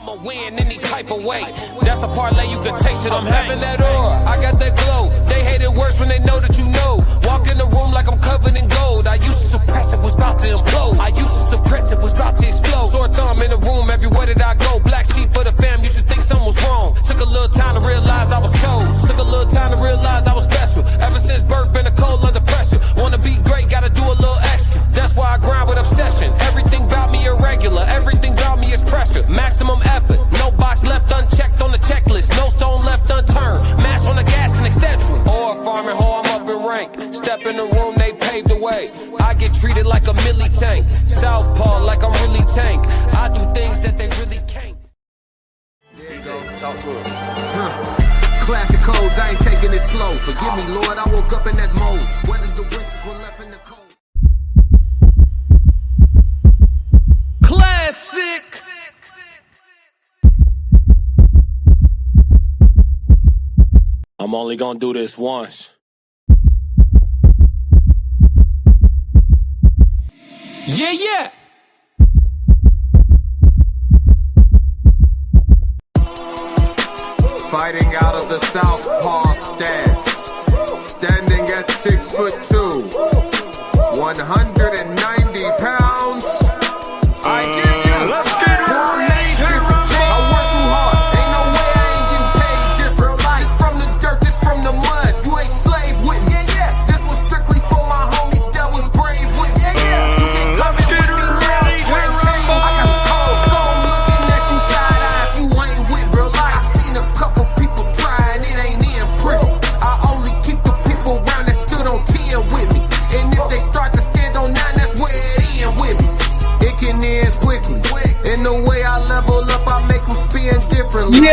I'ma win any type of way. That's a parlay you can take to them. I'm having that aura, I got that glow. They hate it worse when they know that you know. Walk in the room like I'm covered in gold. I used to suppress it, was about to implode. I used to suppress it, was about to explode. Sore thumb in the room, everywhere that I go. Black sheep for the fam, used to think something was wrong. Took a little time to realize I was chose. Took a little time to realize I was special. Ever since birth, been a cold under pressure. Wanna be great, gotta do a little extra. That's why I grind with obsession. Everything about me irregular, everything about me is pressure. Maximum effort, no box left unchecked on the checklist. No stone left unturned, mash on the gas and etc. Or farming, ho, I'm up in rank. Step in the room, they paved the way. I get treated like a milli tank. Southpaw like I'm really tank. I do things that they really can't. There you go, talk to it. Classic codes, I ain't taking it slow. Forgive me, Lord, I woke up in that mode. Whether the winters were left in the cold. Classic. I'm only gonna do this once. Yeah, yeah. Fighting out of the southpaw stance, standing at 6'2", 190 pounds. I give you. Let's get ready to rumble. I work too hard. Ain't no way I ain't getting paid different. This from the dirt, this from the mud. You ain't slave with me. This was strictly for my homies that was brave with me. You can't come in with me now. You ain't came. I got cold stone looking at you side eye if you ain't with real life. I seen a couple people try and it ain't in pretty. I only keep the people around that stood on 10 with me. And if they start to stand on 9, that's where it end with me. It can end quickly. In the way I level up, I make them spin differently. Yeah!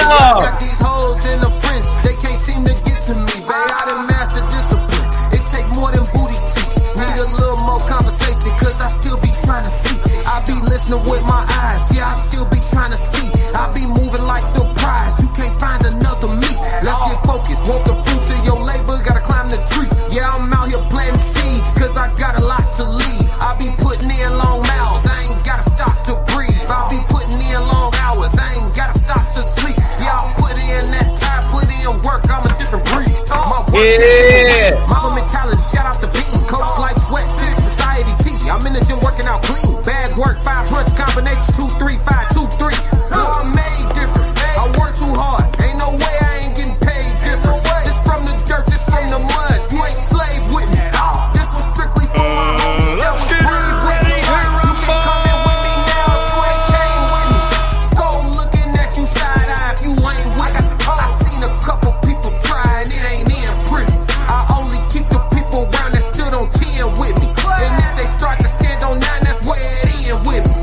I got these hoes in the fringe, they can't seem to get to me. Babe, I done mastered discipline. It take more than booty cheeks. Need a little more conversation, cause I still be trying to see. I be listening with my eyes, yeah, I still be trying to see. I be moving like the prize, you can't find another me. Let's get focused, want the fruits of your labor, gotta climb the tree. Yeah, I'm out here planting seeds, cause I got a lot to leave. I be putting in long miles, I ain't gotta stop to breathe. I be putting in long hours, I ain't gotta stop to sleep. Yeah, I put in that time, put in work, I'm a different breed. My work is Mama mentality, shout out to Bean. Coach Life Sweat, City Society T. I'm in the gym working out clean. Bag work, 5 punch combinations, 2, 3, 5, 2, 3. I'm made different, I work too hard. Ain't no way I ain't getting paid different. This from the dirt, this from the mud. You ain't slave with me. This was strictly for my homies that was brave with me. You can't come in with me now if you ain't came with me. Skull looking at you side eye if you ain't with me. I seen a couple people try and it ain't in pretty. I only keep the people around that stood on 10 with me. And if they start to stand on 9, that's where it end with me.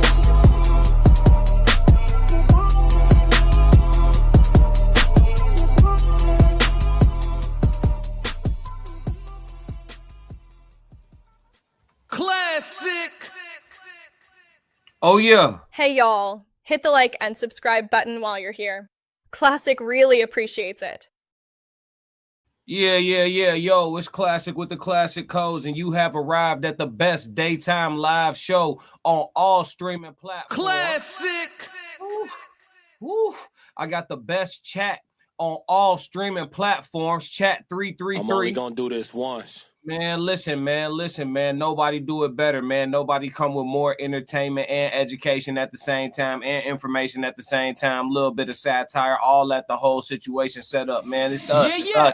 Classic. Oh yeah. Hey y'all, hit the like and subscribe button while you're here. Classic really appreciates it. Yeah. Yo, it's Classic with the classic codes, and you have arrived at the best daytime live show on all streaming platforms. Classic. Woo. I got the best chat on all streaming platforms. Chat 333. I'm only gonna do this once. Man, listen, man. Nobody do it better, man. Nobody come with more entertainment and education at the same time and information at the same time. A little bit of satire, all at the whole situation set up, man. It's us. It's us.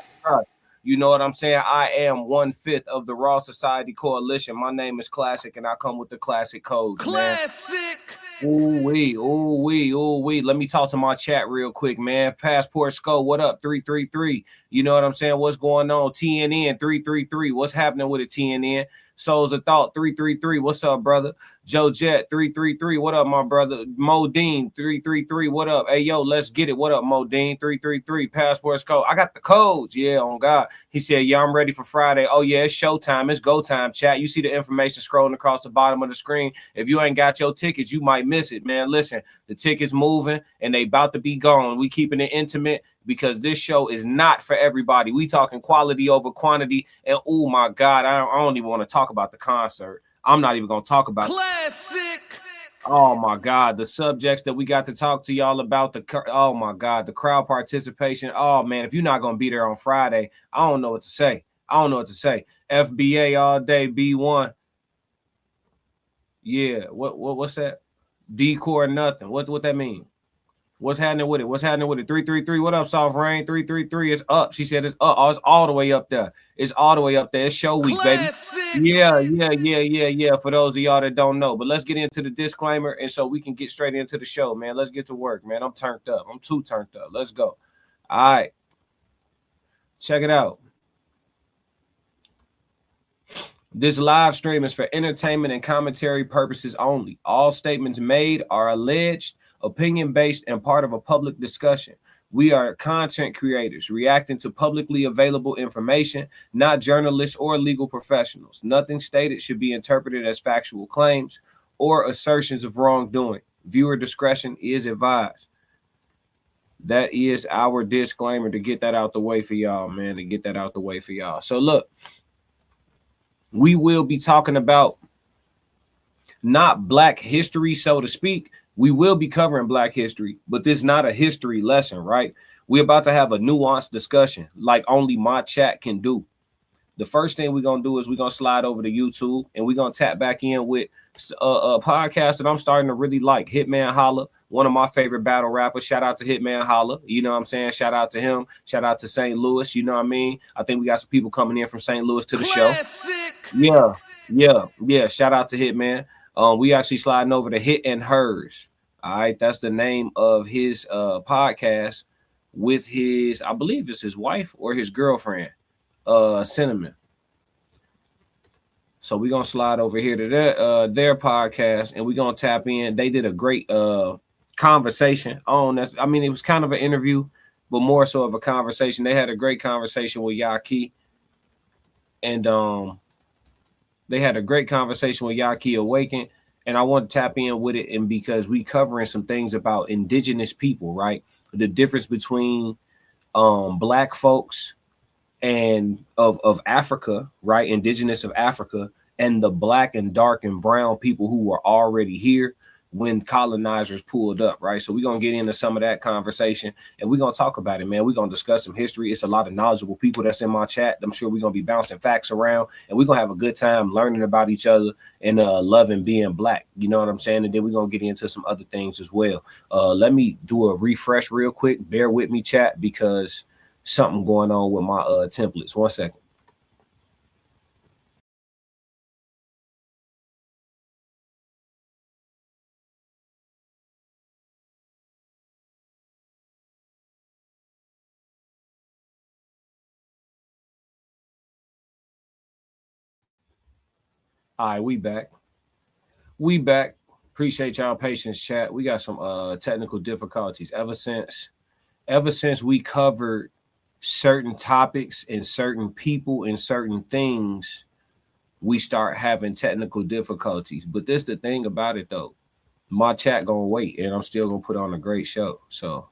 You know what I'm saying? I am 1/5 of the Raw Society Coalition. My name is Classic, and I come with the classic codes. Classic. Ooh-wee. Let me talk to my chat real quick, man. Passport Skull, what up? 333. You know what I'm saying? What's going on? TNN 333. What's happening with it, TNN? Souls of Thought 333. What's up, brother? Joe Jet 333. What up, my brother? Modine 333. What up? Hey, yo, let's get it. What up, Modine 333? Passport Skull. I got the codes. Yeah, on God. He said, yeah, I'm ready for Friday. Oh, yeah, it's showtime. It's go time, chat. You see the information scrolling across the bottom of the screen. If you ain't got your tickets, you might miss it, man. Listen, the tickets moving and they about to be gone. We keeping it intimate because this show is not for everybody. We talking quality over quantity. And oh my God, I don't even want to talk about the concert. I'm not even going to talk about Classic. Oh my God, the subjects that we got to talk to y'all about, oh my God, the crowd participation. Oh man, if you're not gonna be there on Friday, I don't know what to say. I don't know what to say. FBA all day, B1. Yeah, what's that? Decor nothing. What that mean? What's happening with it? What's happening with it? 333. What up, Soft Rain? 333 is up. She said it's up. Oh, it's all the way up there. It's all the way up there. It's show week, Classic. baby. Yeah. For those of y'all that don't know. But let's get into the disclaimer, and so we can get straight into the show, man. Let's get to work, man. I'm turned up. I'm too turned up. Let's go. All right. Check it out. This live stream is for entertainment and commentary purposes only. All statements made are alleged, opinion-based, and part of a public discussion. We are content creators reacting to publicly available information, not journalists or legal professionals. Nothing stated should be interpreted as factual claims or assertions of wrongdoing. Viewer discretion is advised. That is our disclaimer, to get that out the way for y'all, man, to get that out the way for y'all. So look, we will be talking about not Black history, so to speak. We will be covering Black history, but this is not a history lesson, right? We're about to have a nuanced discussion like only my chat can do. The first thing we're going to do is we're going to slide over to YouTube, and we're going to tap back in with a podcast that I'm starting to really like, Hitman Holla, one of my favorite battle rappers. Shout out to Hitman Holla. You know what I'm saying? Shout out to him. Shout out to St. Louis. You know what I mean? I think we got some people coming in from St. Louis to the Classic. show. Yeah. Shout out to Hitman. We actually sliding over to Hit and Hers. All right. That's the name of his podcast with his, I believe it's his wife or his girlfriend, Cinnamon. So we're gonna slide over here to their podcast, and we're gonna tap in. They did a great conversation on that. I mean, it was kind of an interview, but more so of a conversation. They had a great conversation with Yahki, and they had a great conversation with Yahki Awakened, and I want to tap in with it, and because we covering some things about indigenous people, right? The difference between Black folks and of Africa, right? Indigenous of Africa, and the Black and dark and brown people who were already here when colonizers pulled up, right? So we're going to get into some of that conversation, and we're going to talk about it, man. We're going to discuss some history. It's a lot of knowledgeable people that's in my chat. I'm sure we're going to be bouncing facts around, and we're going to have a good time learning about each other and loving being Black. You know what I'm saying? And then we're going to get into some other things as well. Let me do a refresh real quick. Bear with me, chat, because something going on with my templates. 1 second. All right, we back. Appreciate y'all patience, chat. We got some technical difficulties ever since we covered certain topics and certain people and certain things. We start having technical difficulties. But this the thing about it, though. My chat gonna wait, and I'm still gonna put on a great show. So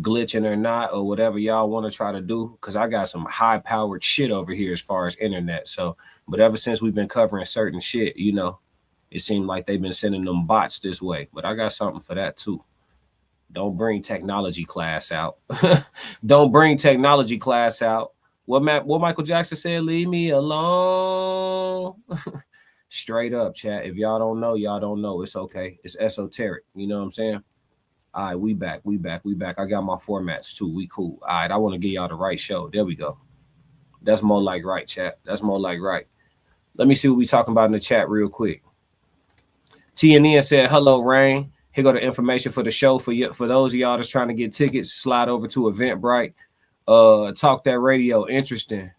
glitching or not, or whatever y'all want to try to do, because I got some high-powered shit over here as far as internet. So, but ever since we've been covering certain shit, you know, it seemed like they've been sending them bots this way. But I got something for that too. Don't bring technology class out. Don't bring technology class out. What Michael Jackson said, leave me alone. Straight up, chat. If y'all don't know, y'all don't know. It's okay. It's esoteric. You know what I'm saying? All right, we back. I got my formats too. We cool. All right, I want to give y'all the right show. There we go. That's more like right, chat. That's more like right. Let me see what we talking about in the chat real quick. TNN said, hello, Rain. Here go the information for the show. For those of y'all that's trying to get tickets, slide over to Eventbrite. Talk That Radio. Interesting.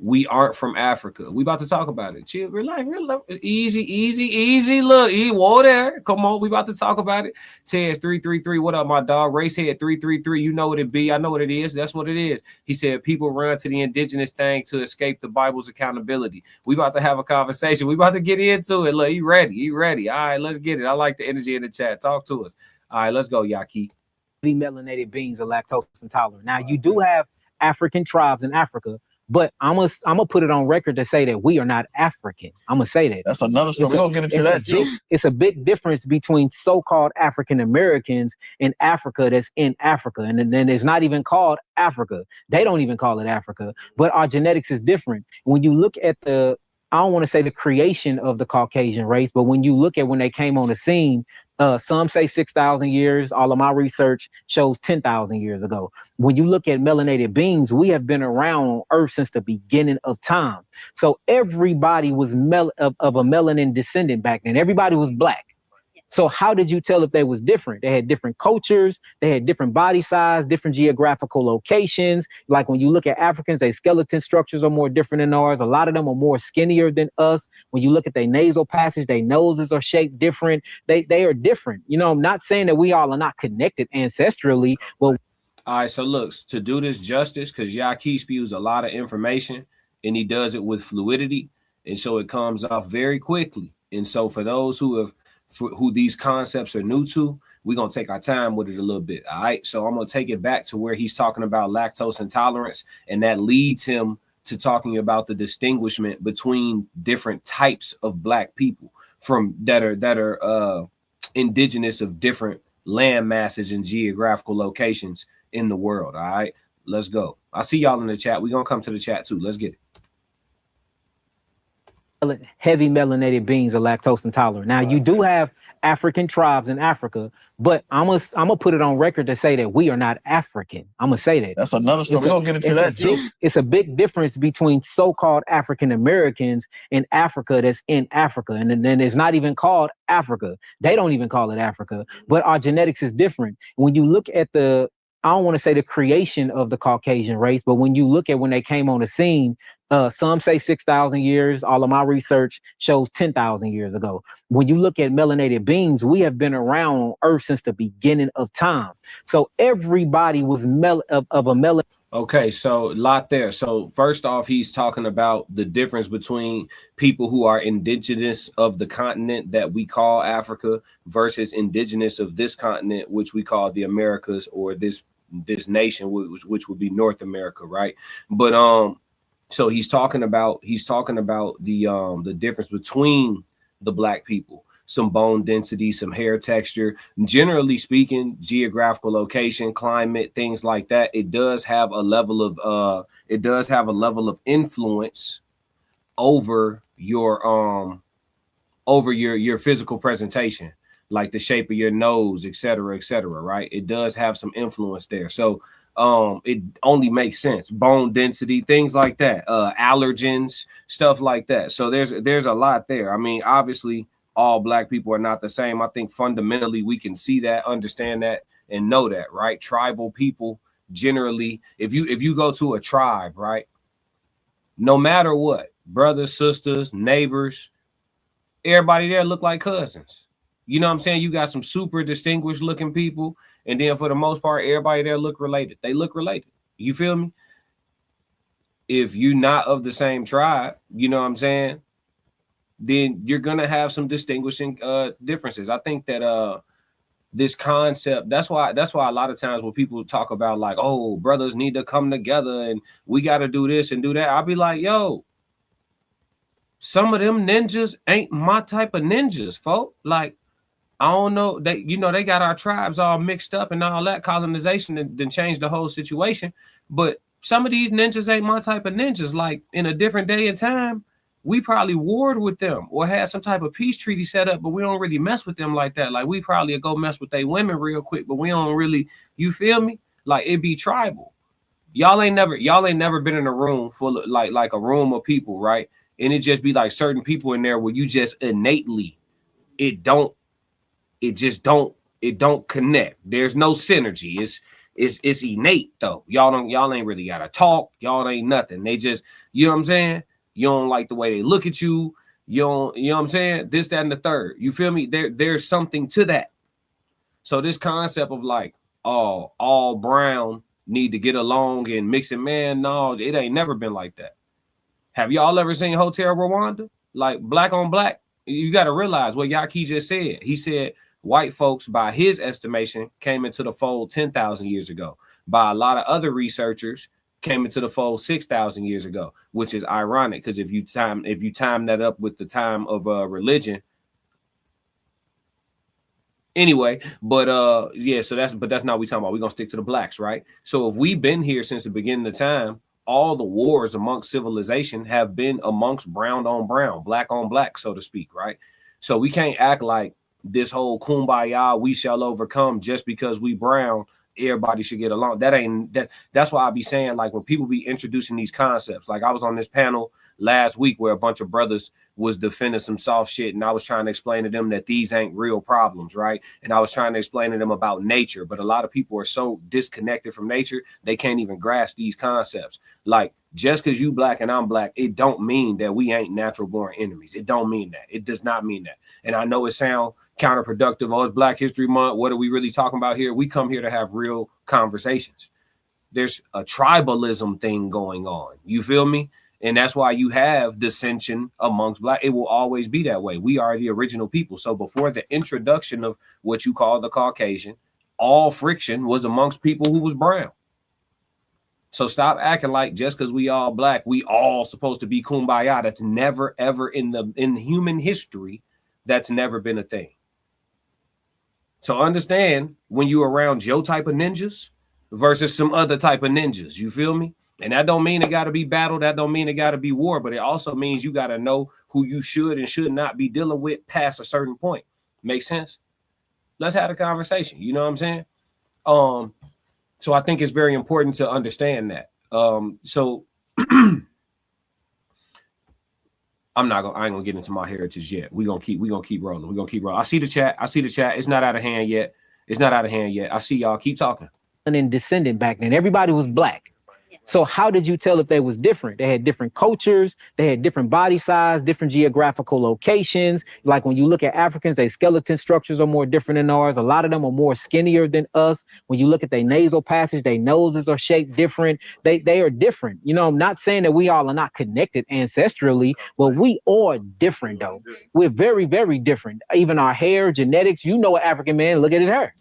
We aren't from Africa. We about to talk about it. Chill, relax. Easy. Look, whoa there. Come on, we about to talk about it. Tez 333. What up, my dog? Racehead 333. You know what it be. I know what it is. That's what it is. He said people run to the indigenous thing to escape the Bible's accountability. We about to have a conversation. We about to get into it. Look, you ready? All right, let's get it. I like the energy in the chat. Talk to us. All right, let's go, Yahki. Melanated beings are lactose intolerant. Now, you do have African tribes in Africa But I'm gonna put it on record to say that we are not African. I'm gonna say that. That's another story. We're gonna get into that too. It's a big difference between so-called African Americans in Africa that's in Africa, and then it's not even called Africa. They don't even call it Africa, but our genetics is different. When you look at I don't want to say the creation of the Caucasian race, but when you look at when they came on the scene, some say 6,000 years. All of my research shows 10,000 years ago. When you look at melanated beings, we have been around on Earth since the beginning of time. So everybody was of a melanin descendant back then. Everybody was black. So how did you tell if they was different? They had different cultures, they had different body size, different geographical locations. Like when you look at Africans, their skeleton structures are more different than ours. A lot of them are more skinnier than us. When you look at their nasal passage, their noses are shaped different. They are different. You know, I'm not saying that we all are not connected ancestrally. Well, all right, so look, to do this justice, because Yahki spews a lot of information and he does it with fluidity. And so it comes off very quickly. And so for those who these concepts are new to, we're going to take our time with it a little bit. All right. So I'm going to take it back to where he's talking about lactose intolerance. And that leads him to talking about the distinguishment between different types of black people that are indigenous of different land masses and geographical locations in the world. All right. Let's go. I see y'all in the chat. We're going to come to the chat too. Let's get it. Heavy melanated beings are lactose intolerant. Now you do have African tribes in Africa, but I'm gonna put it on record to say that we are not African. I'm gonna say that. That's another story. We're gonna get into that too. It's a big difference between so-called African Americans in Africa that's in Africa, and then it's not even called Africa. They don't even call it Africa, but our genetics is different. When you look at I don't want to say the creation of the Caucasian race, but when you look at when they came on the scene, some say 6,000 years. All of my research shows 10,000 years ago. When you look at melanated beings, we have been around on Earth since the beginning of time. So everybody was of a melanin. Okay, so a lot there. So first off, he's talking about the difference between people who are indigenous of the continent that we call Africa versus indigenous of this continent, which we call the Americas, or this nation, which would be North America, right? But so he's talking about the difference between the black people, some bone density, some hair texture, generally speaking, geographical location, climate, things like that. It does have a level of influence over your physical presentation, like the shape of your nose, et cetera, right? It does have some influence there. So it only makes sense. Bone density, things like that, allergens, stuff like that. So there's a lot there. I mean, obviously, all black people are not the same. I think fundamentally we can see that, understand that, and know that, right? Tribal people generally, if you go to a tribe, right, no matter what, brothers, sisters, neighbors, everybody there look like cousins. You know what I'm saying? You got some super distinguished looking people, and then for the most part, everybody there look related. They look related. You feel me? If you're not of the same tribe, you know what I'm saying, then you're gonna have some distinguishing differences. I think that this concept, that's why a lot of times when people talk about like, oh, brothers need to come together and we got to do this and do that, I'll be like, yo, some of them ninjas ain't my type of ninjas, folk. Like, I don't know, they got our tribes all mixed up and all that. Colonization and then changed the whole situation, but some of these ninjas ain't my type of ninjas. Like, in a different day and time, we probably warred with them or had some type of peace treaty set up, but we don't really mess with them like that. Like, we probably go mess with they women real quick, but we don't really, you feel me? Like, it be tribal. Y'all ain't never been in a room full of like a room of people, right? And it just be like certain people in there where you just innately, it don't connect. There's no synergy. It's innate though. Y'all ain't really gotta talk. Y'all ain't nothing. They just, you know what I'm saying? You don't like the way they look at you. You know what I'm saying? This, that, and the third. You feel me? There's something to that. So this concept of like, oh, all brown need to get along and mix it, man, no, it ain't never been like that. Have y'all ever seen Hotel Rwanda? Like, black on black? You got to realize what Yahki just said. He said white folks, by his estimation, came into the fold 10,000 years ago. By a lot of other researchers, came into the fold 6,000 years ago, which is ironic because if you time that up with the time of religion. Anyway, but yeah, so that's not what we talking about. We're gonna stick to the blacks, right? So if we've been here since the beginning of time, all the wars amongst civilization have been amongst brown on brown, black on black, so to speak, right? So we can't act like this whole kumbaya, we shall overcome just because we brown, everybody should get along. That's why I be saying, like, when people be introducing these concepts, like I was on this panel last week where a bunch of brothers was defending some soft shit, and I was trying to explain to them that these ain't real problems, right? And I was trying to explain to them about nature, but a lot of people are so disconnected from nature, they can't even grasp these concepts. Like, just because you black and I'm black, it don't mean that we ain't natural born enemies. It don't mean that. It does not mean that. And I know it sounds counterproductive. Oh, it's Black History Month. What are we really talking about here? We come here to have real conversations. There's a tribalism thing going on. You feel me? And that's why you have dissension amongst black. It will always be that way. We are the original people. So before the introduction of what you call the Caucasian, all friction was amongst people who was brown. So stop acting like just because we all black, we all supposed to be kumbaya. That's never, ever in human history, that's never been a thing. So understand when you're around your type of ninjas versus some other type of ninjas. You feel me? And that don't mean it got to be battle. That don't mean it got to be war. But it also means you got to know who you should and should not be dealing with past a certain point. Make sense? Let's have a conversation. You know what I'm saying? So I think it's very important to understand that. So I ain't gonna get into my heritage yet. We're gonna keep rolling. I see the chat. It's not out of hand yet. I see y'all. Keep talking. And then descendant back then. Everybody was black. So how did you tell if they was different? They had different cultures, they had different body size, different geographical locations. Like when you look at Africans, their skeleton structures are more different than ours. A lot of them are more skinnier than us. When you look at their nasal passage, their noses are shaped different. They are different. You know, I'm not saying that we all are not connected ancestrally, but we are different though. We're very, very different. Even our hair, genetics, you know, an African man, look at his hair.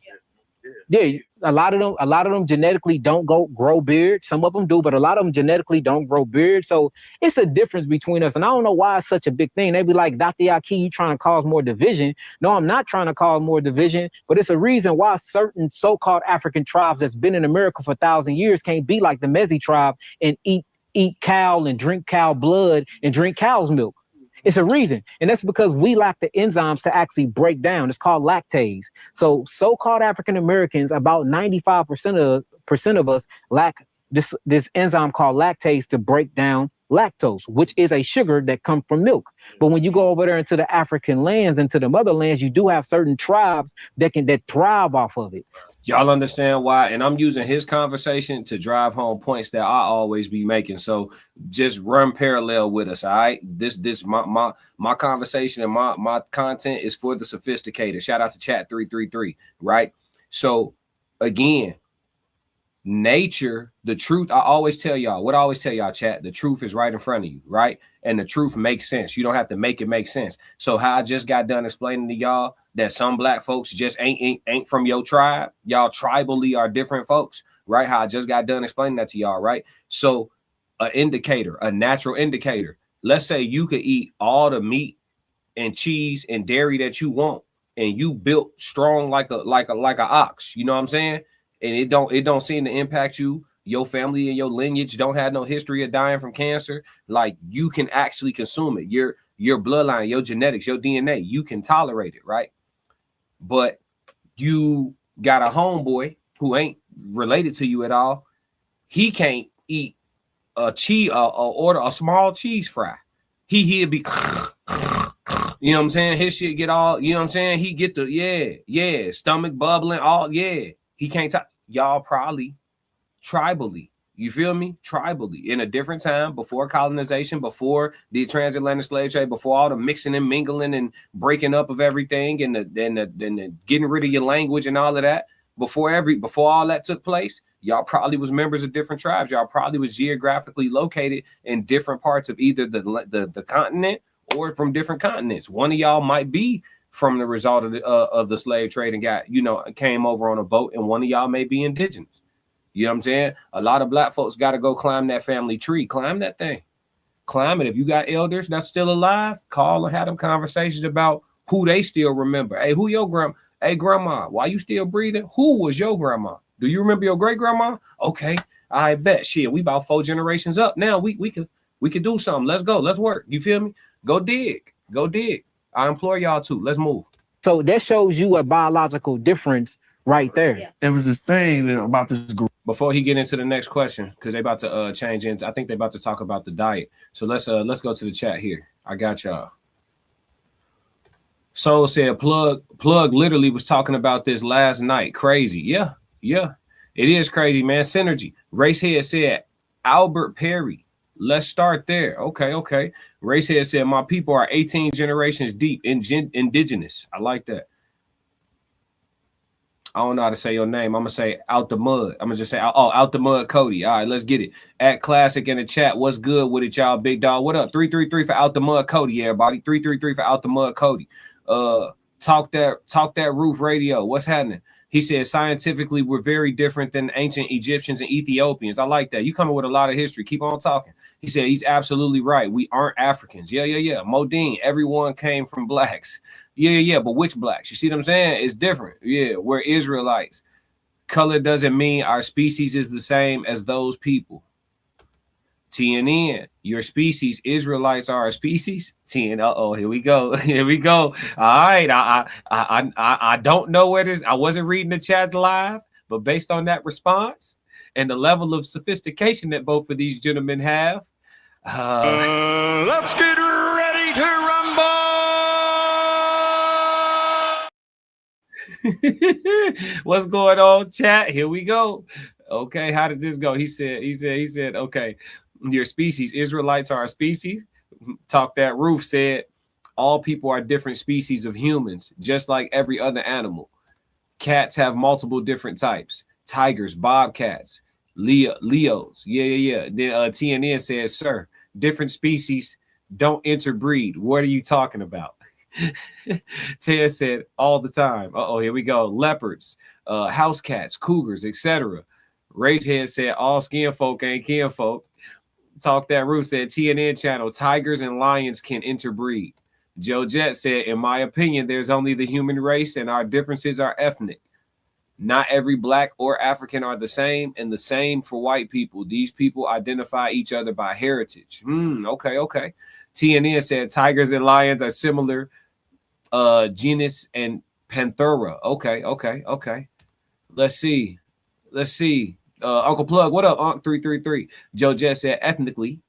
Yeah, a lot of them genetically don't grow beard. Some of them do, but a lot of them genetically don't grow beard. So it's a difference between us. And I don't know why it's such a big thing. They be like, Dr. Yahki, you trying to cause more division. No, I'm not trying to cause more division, but it's a reason why certain so-called African tribes that's been in America for 1,000 years can't be like the Mezi tribe and eat cow and drink cow blood and drink cow's milk. It's a reason. And that's because we lack the enzymes to actually break down. It's called lactase. So-called African Americans, about 95% of us lack this enzyme called lactase to break down lactose, which is a sugar that comes from milk. But when you go over there into the African lands, into the motherlands, you do have certain tribes that thrive off of it. Y'all understand why? And I'm using his conversation to drive home points that I always be making. So just run parallel with us. All right. This my conversation and my content is for the sophisticated. Shout out to chat 333. Right. So again, nature, the truth, I always tell y'all, chat, the truth is right in front of you, right? And the truth makes sense. You don't have to make it make sense. So how I just got done explaining to y'all that some black folks just ain't from your tribe. Y'all tribally are different folks, right? How I just got done explaining that to y'all, right? So a natural indicator. Let's say you could eat all the meat and cheese and dairy that you want, and you built strong like a ox. You know what I'm saying? And it don't seem to impact you. Your family and your lineage don't have no history of dying from cancer. Like, you can actually consume it. Your bloodline, your genetics, your DNA, you can tolerate it, right? But you got a homeboy who ain't related to you at all. He can't eat order a small cheese fry. He'd be, you know what I'm saying? His shit get all, you know what I'm saying? He get the stomach bubbling, all he can't y'all probably tribally, you feel me? Tribally in a different time, before colonization, before the transatlantic slave trade, before all the mixing and mingling and breaking up of everything and the getting rid of your language and all of that, before all that took place, y'all probably was members of different tribes. Y'all probably was geographically located in different parts of either the continent or from different continents. One of y'all might be from the result of the slave trade and got, came over on a boat, and one of y'all may be indigenous. You know what I'm saying? A lot of black folks got to go climb that family tree. Climb that thing. Climb it. If you got elders that's still alive, call and have them conversations about who they still remember. Hey, who your grandma? Hey, grandma, why you still breathing? Who was your grandma? Do you remember your great grandma? Okay, I bet. Shit, we about 4 generations up now. We could do something. Let's go. Let's work. You feel me? Go dig. Go dig. I implore y'all to. Let's move. So that shows you a biological difference right there. Yeah. It was this thing about this group. Before he get into the next question, because they about to change into, I think they about to talk about the diet. So let's go to the chat here. I got y'all. Soul said plug literally was talking about this last night. Crazy. Yeah. It is crazy, man. Synergy. Racehead said Albert Perry. Let's start there. Okay. Racehead said my people are 18 generations deep indigenous. I like that. I don't know how to say your name. I'm gonna say out the mud. I'm gonna just say out the mud, Cody. All right, let's get it. At Classic in the chat. What's good with it, y'all? Big dog. What up? 333 for out the mud, Cody. Everybody. 333 for out the mud, Cody. Talk that roof radio. What's happening? He said scientifically we're very different than ancient Egyptians and Ethiopians. I like that. You coming with a lot of history. Keep on talking. He said he's absolutely right. We aren't Africans. Yeah. Modine, everyone came from blacks. Yeah. But which blacks? You see what I'm saying? It's different. Yeah, we're Israelites. Color doesn't mean our species is the same as those people. TNN, your species, Israelites are a species. TN, here we go. All right, I don't know where this. I wasn't reading the chats live, but based on that response and the level of sophistication that both of these gentlemen have, let's get ready to rumble. What's going on, chat? Here we go. Okay, how did this go? He said, okay. Your species, Israelites are a species. Talk that roof said all people are different species of humans, just like every other animal. Cats have multiple different types. Tigers, bobcats, Leos. Yeah. Then TNN says, sir, different species don't interbreed. What are you talking about? Ted said all the time. Here we go. Leopards, house cats, cougars, etc. Ragehead said all skin folk ain't kin folk. Talk that roof said TNN channel, tigers and lions can interbreed. Joe Jet said, in my opinion, there's only the human race and our differences are ethnic. Not every black or African are the same, and the same for white people. These people identify each other by heritage. Okay. TNN said tigers and lions are similar genus and Panthera. Okay. Let's see. Uncle Plug, what up, Unc 333? Joe Jess said ethnically,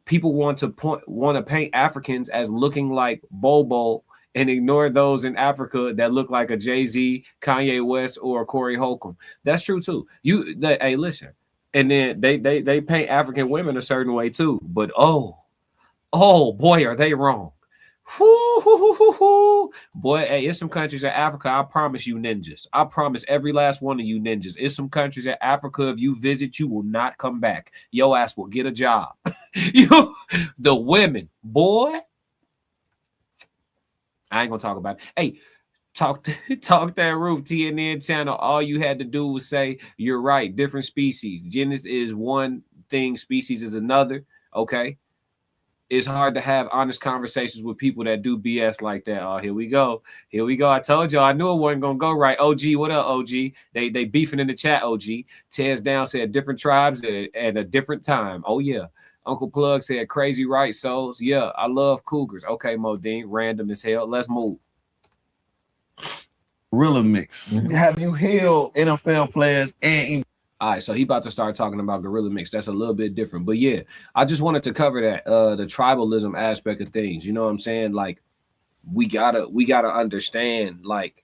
people want to paint Africans as looking like Bobo and ignore those in Africa that look like a Jay-Z, Kanye West, or Corey Holcomb. That's true too. Hey, listen, and then they paint African women a certain way too. But oh boy, are they wrong. Boy, hey, it's some countries in Africa. I promise you, ninjas. I promise every last one of you ninjas. It's some countries in Africa. If you visit, you will not come back. Your ass will get a job. The women, boy. I ain't gonna talk about it. Hey, talk that roof. TNN channel. All you had to do was say you're right. Different species. Genus is one thing. Species is another. Okay. It's hard to have honest conversations with people that do BS like that. Oh, here we go. I told y'all I knew it wasn't gonna go right. OG, what up, OG? They beefing in the chat. OG. Tez down said different tribes at a different time. Oh yeah. Uncle Plug said crazy right souls. Yeah, I love cougars. Okay, Modine, random as hell. Let's move. Gorilla mix. Have you healed NFL players and all right, so he about to start talking about gorilla mix. That's a little bit different. But yeah, I just wanted to cover that, the tribalism aspect of things. You know what I'm saying? Like, we gotta understand, like,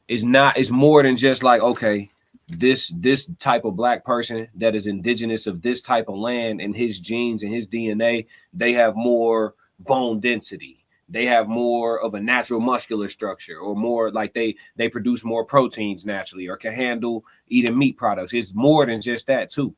it's more than just like, okay, this type of black person that is indigenous of this type of land and his genes and his DNA, they have more bone density. They have more of a natural muscular structure, or more like they produce more proteins naturally, or can handle eating meat products. It's more than just that too.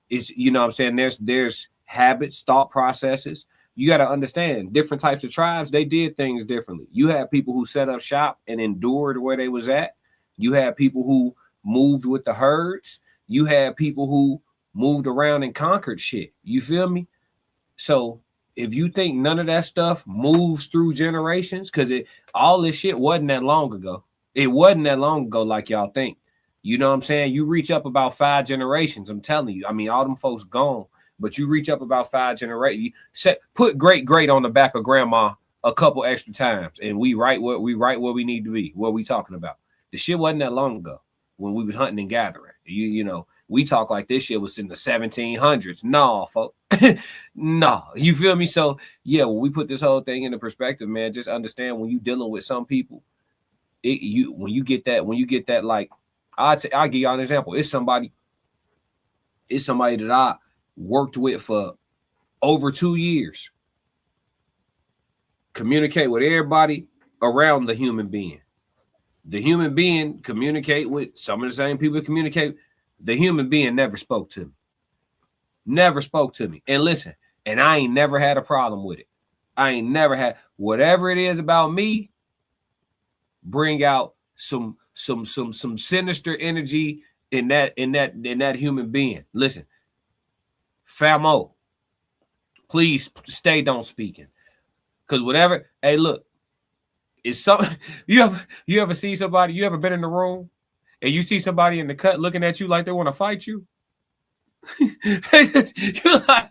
It's, you know what I'm saying? There's habits, thought processes. You got to understand different types of tribes. They did things differently. You had people who set up shop and endured where they was at. You had people who moved with the herds. You had people who moved around and conquered shit. You feel me? So if you think none of that stuff moves through generations, because all this shit wasn't that long ago. It wasn't that long ago like y'all think. You know what I'm saying? You reach up about 5 generations. I'm telling you. I mean, all them folks gone, but you reach up about 5 generations. Put great on the back of grandma a couple extra times, and we right where we need to be. What we talking about? The shit wasn't that long ago when we was hunting and gathering. You know, we talk like this shit was in the 1700s. No, folks. No, you feel me? So yeah, when we put this whole thing into perspective, man, just understand when you dealing with some people, when you get that, like, I'll give y'all an example. It's somebody that I worked with for over 2 years. Communicate with everybody around the human being. The human being communicate with some of the same people communicate. The human being never spoke to me. Never spoke to me. And listen, and I ain't never had a problem with it. I ain't never had, whatever it is about me, bring out some sinister energy in that human being. Listen, famo, please stay don't speaking. Cause whatever, hey, look, it's something you ever see somebody, you ever been in the room and you see somebody in the cut looking at you like they want to fight you? You're like,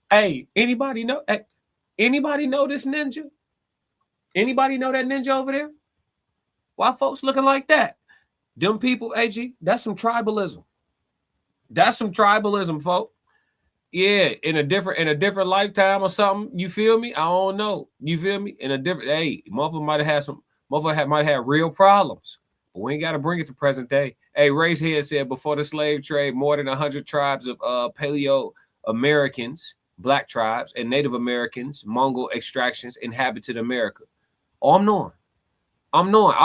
hey, anybody know this ninja? Anybody know that ninja over there? Why folks looking like that? Them people, AG, that's some tribalism. That's some tribalism, folk. Yeah, in a different lifetime or something. You feel me? I don't know. You feel me? In a different, hey, motherfucker might have had real problems. But we ain't got to bring it to present day. Hey, Ray's Head said before the slave trade, more than 100 tribes of Paleo-Americans, Black tribes, and Native Americans, Mongol extractions inhabited America. Oh, I'm knowing.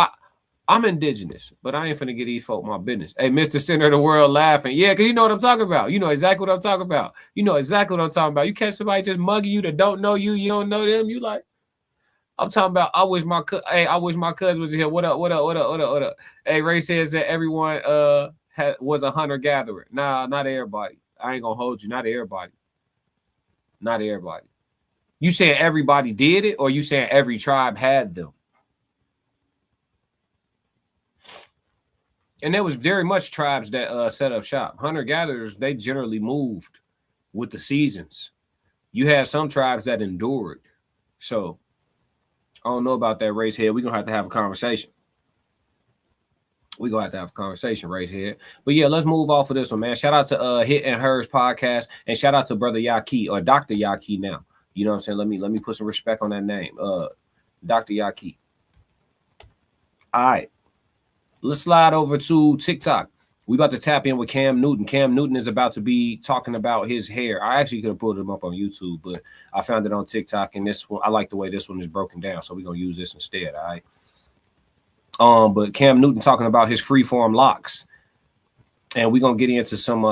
I'm indigenous, but I ain't finna get these folk my business. Hey, Mr. Center of the World laughing. Yeah, because you know what I'm talking about. You know exactly what I'm talking about. You catch somebody just mugging you that don't know you, you don't know them, you like, I'm talking about, I wish my cousin was here. What up? Hey, Ray says that everyone was a hunter-gatherer. Nah, not everybody. I ain't gonna hold you. Not everybody. You saying everybody did it, or you saying every tribe had them? And there was very much tribes that set up shop. Hunter-gatherers, they generally moved with the seasons. You had some tribes that endured. So I don't know about that, Race Head. We're going to have a conversation. Race Head. But yeah, let's move off of this one, man. Shout out to Hit and Hers podcast, and shout out to Brother Yahki, or Dr. Yahki now. You know what I'm saying? Let me put some respect on that name. Dr. Yahki. All right. Let's slide over to TikTok. We about to tap in with Cam Newton. Cam Newton is about to be talking about his hair. I actually could have pulled him up on YouTube, but I found it on TikTok, and this one, I like the way this one is broken down, so we're gonna use this instead. All right. But Cam Newton talking about his freeform locks, and we're gonna get into some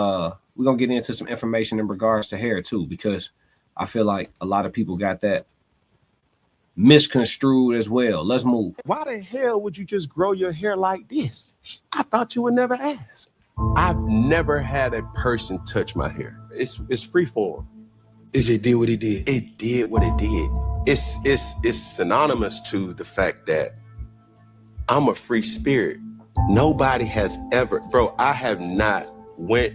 information in regards to hair too, because I feel like a lot of people got that misconstrued as well. Let's move. Why the hell would you just grow your hair like this? I thought you would never ask. I've never had a person touch my hair. It's free form. It did what it did. It did what it did. It's synonymous to the fact that I'm a free spirit. Nobody has ever, bro, I have not went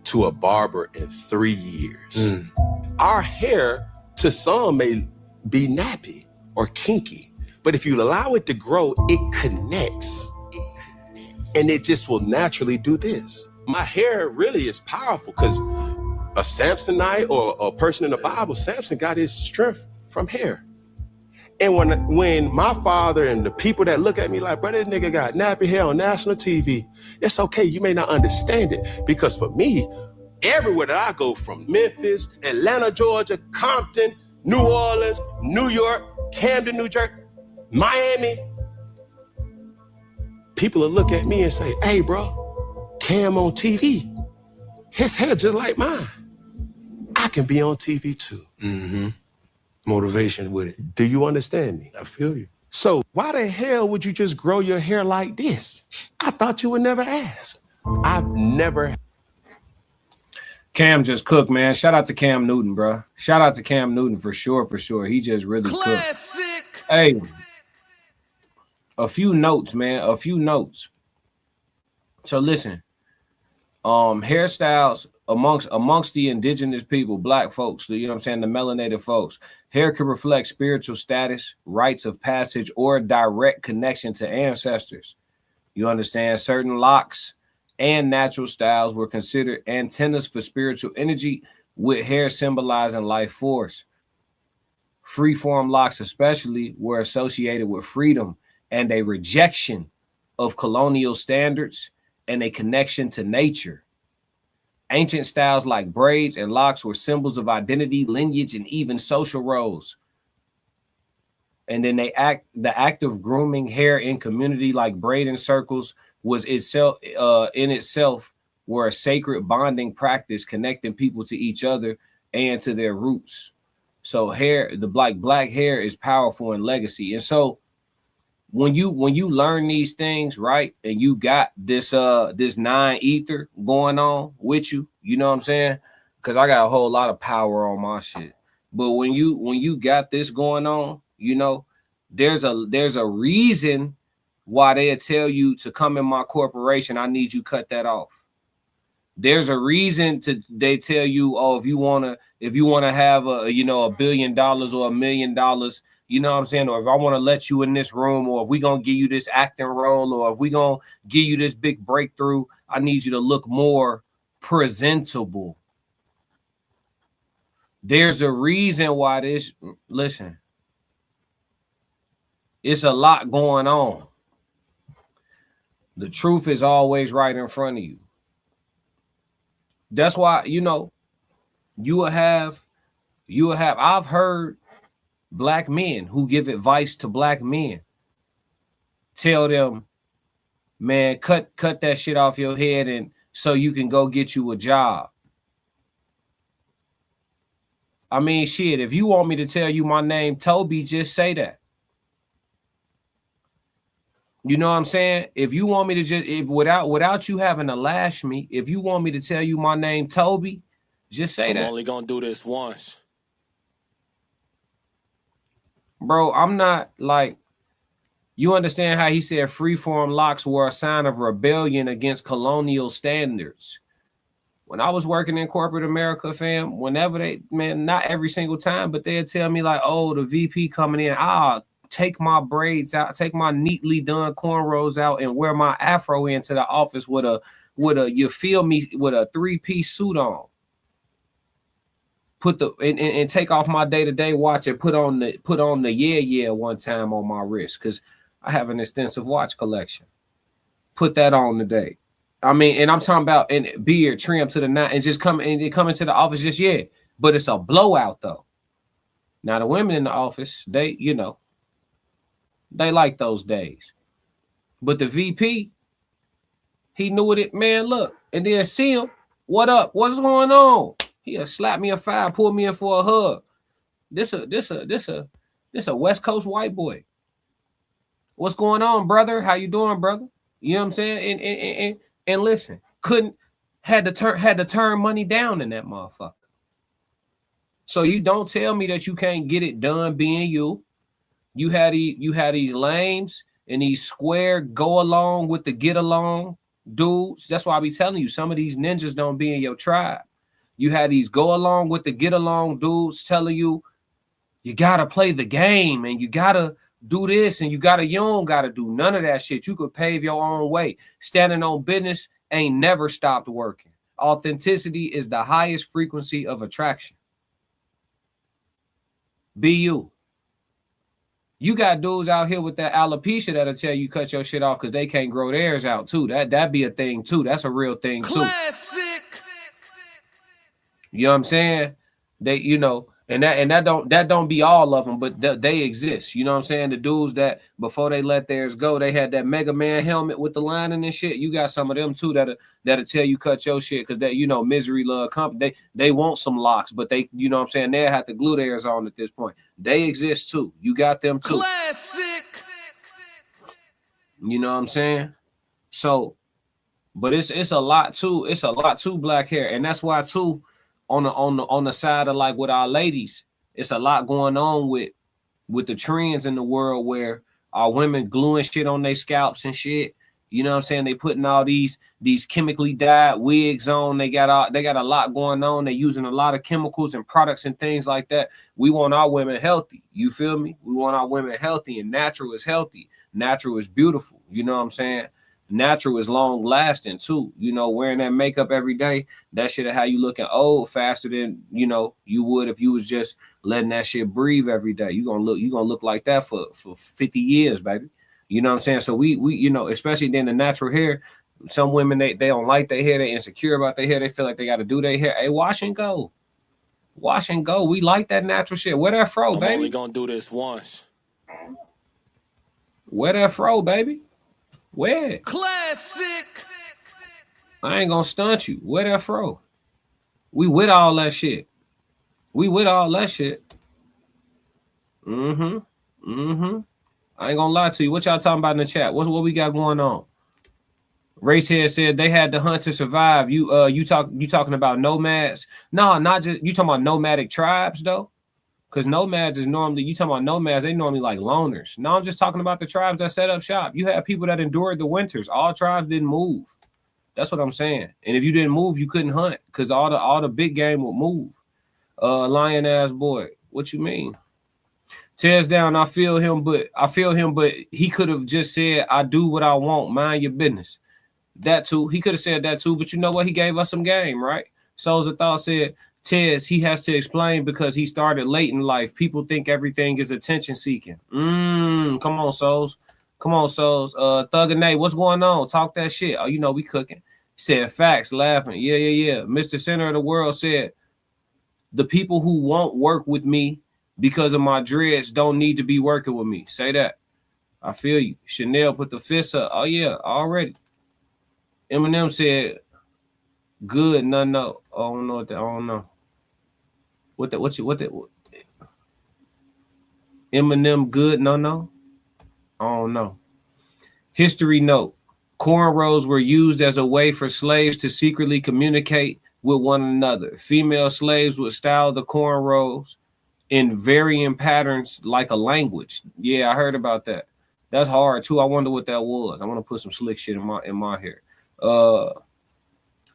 to a barber in 3 years. Our hair to some may be nappy or kinky, but if you allow it to grow, it connects. And it just will naturally do this. My hair really is powerful because a Samsonite or a person in the Bible, Samson got his strength from hair. And when my father and the people that look at me like, bro, this nigga got nappy hair on national TV, it's okay, you may not understand it. Because for me, everywhere that I go, from Memphis, Atlanta, Georgia, Compton, New Orleans, New York, Camden, New Jersey, Miami, people will look at me and say, hey, bro, Cam on TV. His hair just like mine. I can be on TV too. Motivation with it. Do you understand me? I feel you. So why the hell would you just grow your hair like this? I thought you would never ask. I've never. Cam just cooked, man. Shout out to Cam Newton, bro. Shout out to Cam Newton for sure, for sure. He just really Classic. cooked. Hey, a few notes, man. A few notes. So listen, hairstyles amongst the indigenous people, black folks, you know what I'm saying, the melanated folks, hair can reflect spiritual status, rites of passage, or direct connection to ancestors. You understand? Certain locks and natural styles were considered antennas for spiritual energy, with hair symbolizing life force. Freeform locks especially were associated with freedom and a rejection of colonial standards and a connection to nature. Ancient styles like braids and locks were symbols of identity, lineage, and even social roles. And then the act of grooming hair in community like braiding circles was itself in itself were a sacred bonding practice connecting people to each other and to their roots. So hair, the black hair is powerful in legacy. And so when you learn these things, right, and you got this 9 ether going on with you, you know what I'm saying? Because I got a whole lot of power on my shit. But when you got this going on, you know, there's a reason why they tell you to come in my corporation. I need you cut that off. There's a reason they tell you, oh, if you wanna have $1 billion or $1 million, you know what I'm saying, or if I want to let you in this room, or if we gonna give you this acting role, or if we gonna give you this big breakthrough, I need you to look more presentable. There's a reason why this. Listen, it's a lot going on. The truth is always right in front of you. That's why, you know, you will have, I've heard black men who give advice to black men tell them, man, cut that shit off your head and so you can go get you a job. I mean, shit, if you want me to tell you my name, Toby, just say that. You know what I'm saying? If you want me to just, without you having to lash me, if you want me to tell you my name, Toby, just say that. I'm only gonna do this once. Bro, I'm not like, you understand how he said freeform locks were a sign of rebellion against colonial standards. When I was working in corporate America, fam, whenever not every single time, but they'd tell me like, oh, the VP coming in, take my braids out, take my neatly done cornrows out and wear my afro into the office with a you feel me, with a 3-piece suit on. Put and take off my day-to-day watch and put on the yeah one time on my wrist, because I have an extensive watch collection. Put that on today. I mean, and I'm talking about and beard trim to the 9 and just come into the office just but it's a blowout though. Now the women in the office, they, you know, they like those days. But the VP, he knew it, man, look, and then see him, what up? What's going on? He'll slap me a 5, pull me in for a hug. This a West Coast white boy. What's going on, brother? How you doing, brother? You know what I'm saying? And listen, had to turn money down in that motherfucker. So you don't tell me that you can't get it done being you. You had these lames and these square go along with the get along dudes. That's why I be telling you, some of these ninjas don't be in your tribe. You had these go along with the get along dudes telling you, you gotta play the game and you gotta do this and you don't gotta do none of that shit. You could pave your own way. Standing on business ain't never stopped working. Authenticity is the highest frequency of attraction. Be you. You got dudes out here with that alopecia that'll tell you cut your shit off because they can't grow theirs out too. That'd be a thing too. That's a real thing too. Classic. You know what I'm saying? They, you know, and that don't be all of them, but they exist. You know what I'm saying? The dudes that before they let theirs go, they had that Mega Man helmet with the lining and shit. You got some of them too that'll tell you cut your shit because that, you know, misery love company. They want some locks, but they, you know what I'm saying, they'll have to glue theirs on at this point. They exist too. You got them too. Classic. You know what I'm saying? So, But it's a lot too. It's a lot too black hair, and that's why too on the side of like with our ladies, it's a lot going on with the trends in the world where our women gluing shit on their scalps and shit. You know what I'm saying? They putting all these chemically dyed wigs on. They got a lot going on. They using a lot of chemicals and products and things like that. We want our women healthy. You feel me? We want our women healthy, and natural is healthy. Natural is beautiful. You know what I'm saying? Natural is long lasting too. You know, wearing that makeup every day, that shit how you looking old faster than you would if you was just letting that shit breathe every day. You gonna look like that for 50 years, baby. You know what I'm saying? So we especially then the natural hair. Some women they don't like their hair, they insecure about their hair, they feel like they got to do their hair. Hey, wash and go. Wash and go. We like that natural shit. Wear that fro, baby. I'm only gonna do this once. Wear that fro, baby. Wear it. Classic. I ain't gonna stunt you. Wear that fro. We with all that shit. We with all that shit. I ain't gonna lie to you. What y'all talking about in the chat? What we got going on? Racehead said they had to hunt to survive. You talking about nomads? No, not just you talking about nomadic tribes though. Because nomads is normally, you talking about nomads, they normally like loners. No, I'm just talking about the tribes that set up shop. You have people that endured the winters. All tribes didn't move. That's what I'm saying. And if you didn't move, you couldn't hunt because all the big game would move. Lion ass boy, what you mean? Tears down, I feel him, but he could have just said, I do what I want, mind your business. That too. He could have said that too, but you know what? He gave us some game, right? Souls of Thought said, Tez, he has to explain because he started late in life. People think everything is attention seeking. Come on, Souls. Come on, Souls. Thug and Nate, what's going on? Talk that shit. Oh, you know we cooking. He said facts, laughing. Yeah. Mr. Center of the World said, the people who won't work with me because of my dreads don't need to be working with me. Say that. I feel you. Chanel put the fist up. Oh, yeah, already. Eminem said, good, no. I don't know what that. I don't know. What Eminem good, no. I don't know. History note. Cornrows were used as a way for slaves to secretly communicate with one another. Female slaves would style the cornrows in varying patterns like a language. Yeah, I heard about that. That's hard too. I wonder what that was. I want to put some slick shit in my hair.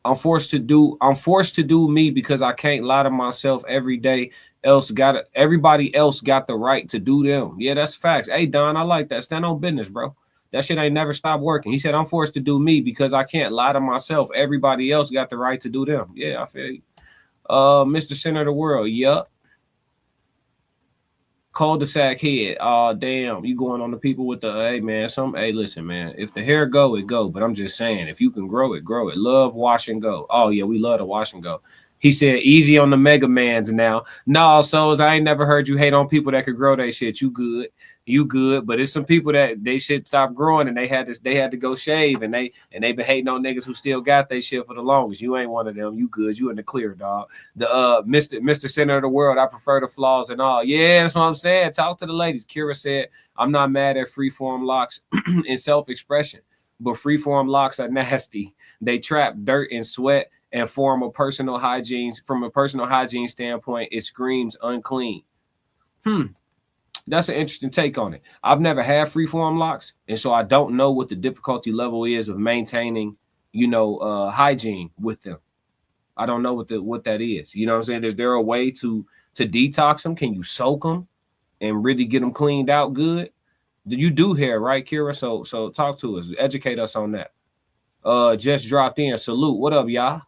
I'm forced to do me because I can't lie to myself every day. Everybody else got the right to do them. Yeah, that's facts. Hey, Don, I like that. Stand on business, bro. That shit ain't never stopped working. He said, I'm forced to do me because I can't lie to myself. Everybody else got the right to do them. Yeah, I feel you. Mr. Center of the World. Yup. Cul-de-sac head. Oh, damn. You going on the people with the, hey, man, hey, listen, man. If the hair go, it go. But I'm just saying, if you can grow it, grow it. Love, wash, and go. Oh, yeah, we love to wash and go. He said, easy on the mega mans now. No, Souls, I ain't never heard you hate on people that could grow that shit. You good. You good. But it's some people that they shit stopped growing and they had to go shave and they been hating on niggas who still got they shit for the longest. You ain't one of them. You good. You in the clear, dog. The Mr. Center of the World, I prefer the flaws and all. Yeah, that's what I'm saying. Talk to the ladies. Kira said, I'm not mad at freeform locks in self-expression, but freeform locks are nasty. They trap dirt and sweat and from a personal hygiene standpoint, it screams unclean. That's an interesting take on it. I've never had freeform locks, and so I don't know what the difficulty level is of maintaining, hygiene with them. I don't know what that is. You know what I'm saying? Is there a way to detox them? Can you soak them and really get them cleaned out good? You do hair, right, Kira? So talk to us. Educate us on that. Just dropped in. Salute. What up, y'all?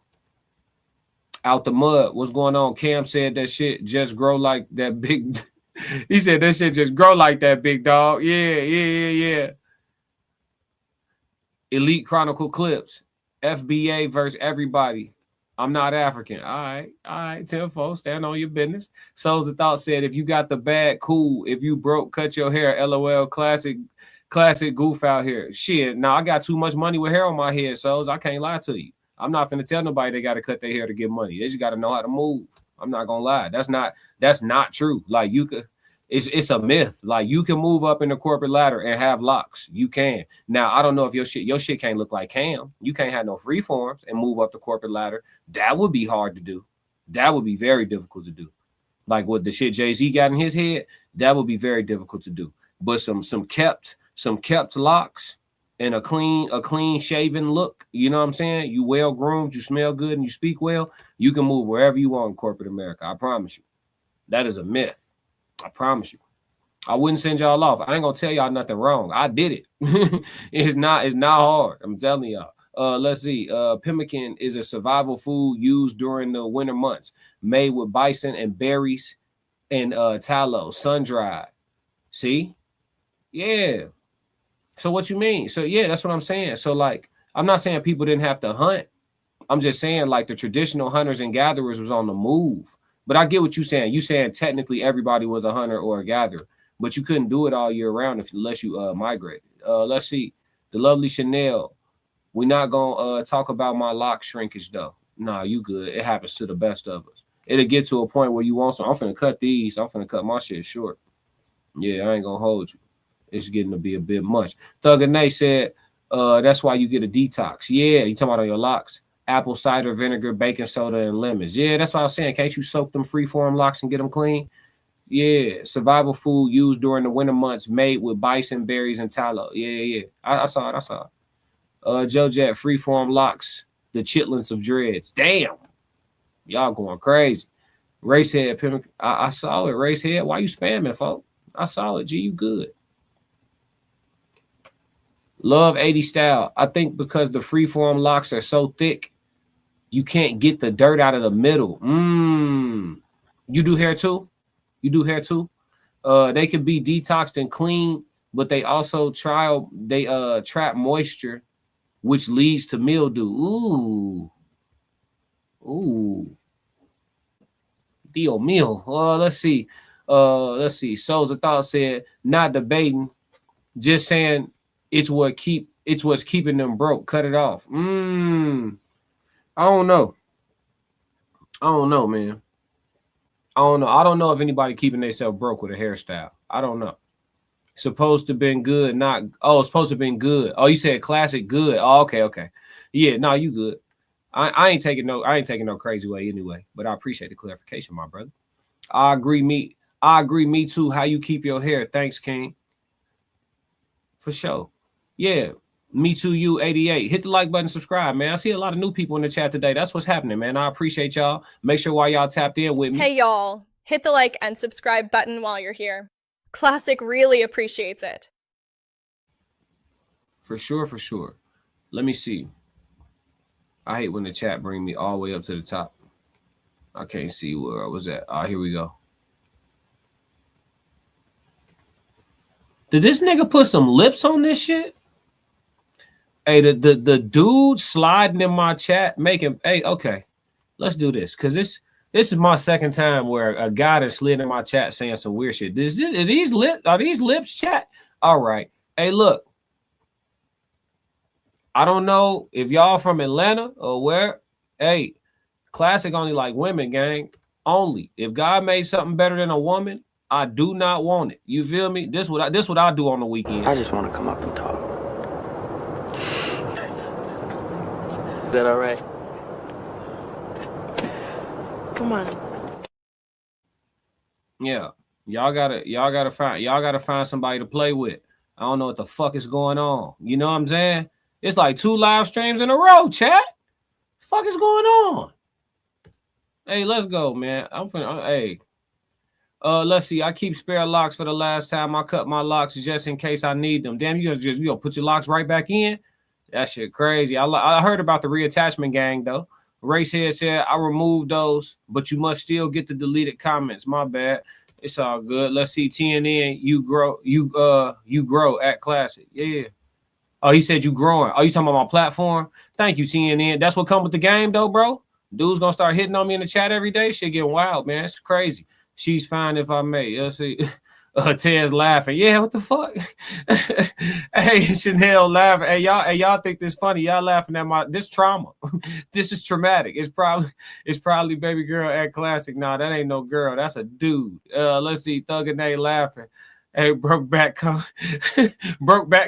Out the mud. What's going on? Cam said that shit just grow like that big. He said that shit just grow like that, big dog. Yeah. Elite Chronicle Clips. FBA versus everybody. I'm not African. All right. Tenfold, stand on your business. Souls of Thought said, if you got the bag, cool. If you broke, cut your hair. LOL, classic goof out here. Shit, now I got too much money with hair on my head, Souls. I can't lie to you. I'm not finna tell nobody they got to cut their hair to get money. They just got to know how to move. I'm not gonna lie. That's not true. Like you could It's a myth. Like you can move up in the corporate ladder and have locks. You can. Now I don't know if your shit can't look like Cam. You can't have no freeforms and move up the corporate ladder. That would be hard to do. That would be very difficult to do. Like what the shit Jay-Z got in his head, that would be very difficult to do. But some kept locks and a clean shaven look, you know what I'm saying? You well groomed, you smell good, and you speak well, you can move wherever you want in corporate America. I promise you. That is a myth. I promise you. I wouldn't send y'all off. I ain't gonna tell y'all nothing wrong. I did it. It's not hard. I'm telling y'all. Let's see. Pemmican is a survival food used during the winter months, made with bison and berries and tallow, sun-dried. See? Yeah. So what you mean? So yeah, that's what I'm saying. So like, I'm not saying people didn't have to hunt. I'm just saying like the traditional hunters and gatherers was on the move. But I get what you're saying. You saying technically everybody was a hunter or a gatherer, but you couldn't do it all year round unless you migrated. Let's see. The lovely Chanel. We're not gonna talk about my lock shrinkage though. Nah, you good. It happens to the best of us. It'll get to a point where you want some. I'm finna cut these. I'm finna cut my shit short. Yeah, I ain't gonna hold you. It's getting to be a bit much. Thug and Nate said, that's why you get a detox. Yeah, you talking about on your locks. Apple cider vinegar, baking soda, and lemons. Yeah, that's what I was saying. Can't you soak them freeform locks and get them clean? Yeah, survival food used during the winter months, made with bison, berries, and tallow. Yeah. I saw it. Joe Jet, freeform locks, the chitlins of dreads. Damn. Y'all going crazy. Racehead, I saw it. Racehead, why you spamming, folks? I saw it. G, you good. Love 80 style. I think because the freeform locks are so thick, you can't get the dirt out of the middle. You do hair too? They can be detoxed and clean, but they also trap moisture, which leads to mildew. Ooh. Dio meal. Let's see. Souls of Thought said, not debating, just saying it's what's keeping them broke. Cut it off. I don't know, man. I don't know if anybody keeping themselves broke with a hairstyle. I don't know. Supposed to been good, not supposed to been good. Oh, you said classic good. Oh, okay. Yeah, no, you good. I ain't taking no crazy way anyway, but I appreciate the clarification, my brother. I agree, me too. How you keep your hair. Thanks, King. For sure. Yeah. Me too, you 88. Hit the like button, subscribe, man. I see a lot of new people in the chat today. That's what's happening, man. I appreciate y'all. Make sure while y'all tapped in with me. Hey, y'all. Hit the like and subscribe button while you're here. Classic really appreciates it. For sure. Let me see. I hate when the chat bring me all the way up to the top. I can't see where I was at. Here we go. Did this nigga put some lips on this shit? Hey, the dude sliding in my chat, making, hey, okay, let's do this. Because this is my second time where a guy that slid in my chat saying some weird shit. Are these lips chat? All right. Hey, look. I don't know if y'all from Atlanta or where. Hey, classic only like women, gang. Only. If God made something better than a woman, I do not want it. You feel me? This what I do on the weekend. I just want to come up and talk. Is that all right? Come on. Yeah. Y'all gotta find somebody to play with. I don't know what the fuck is going on. You know what I'm saying? It's like 2 live streams in a row, chat. The fuck is going on? Hey, let's go, man. Let's see. I keep spare locks for the last time I cut my locks just in case I need them. Damn, you gonna put your locks right back in? That shit crazy. I heard about the reattachment gang though. Racehead said I removed those, but you must still get the deleted comments. My bad. It's all good. Let's see. TNN, you grow at Classic. Yeah. Oh, he said you growing. Oh, you talking about my platform? Thank you, TNN. That's what come with the game though, bro. Dude's gonna start hitting on me in the chat every day. Shit getting wild, man. It's crazy. She's fine if I may. Let's see. Ted's laughing. Yeah, what the fuck? Hey, Chanel laughing. Hey, y'all think this funny? Y'all laughing at this trauma. This is traumatic. It's probably baby girl at classic. Nah, that ain't no girl. That's a dude. Let's see. Thug and they laughing. Hey, Brokeback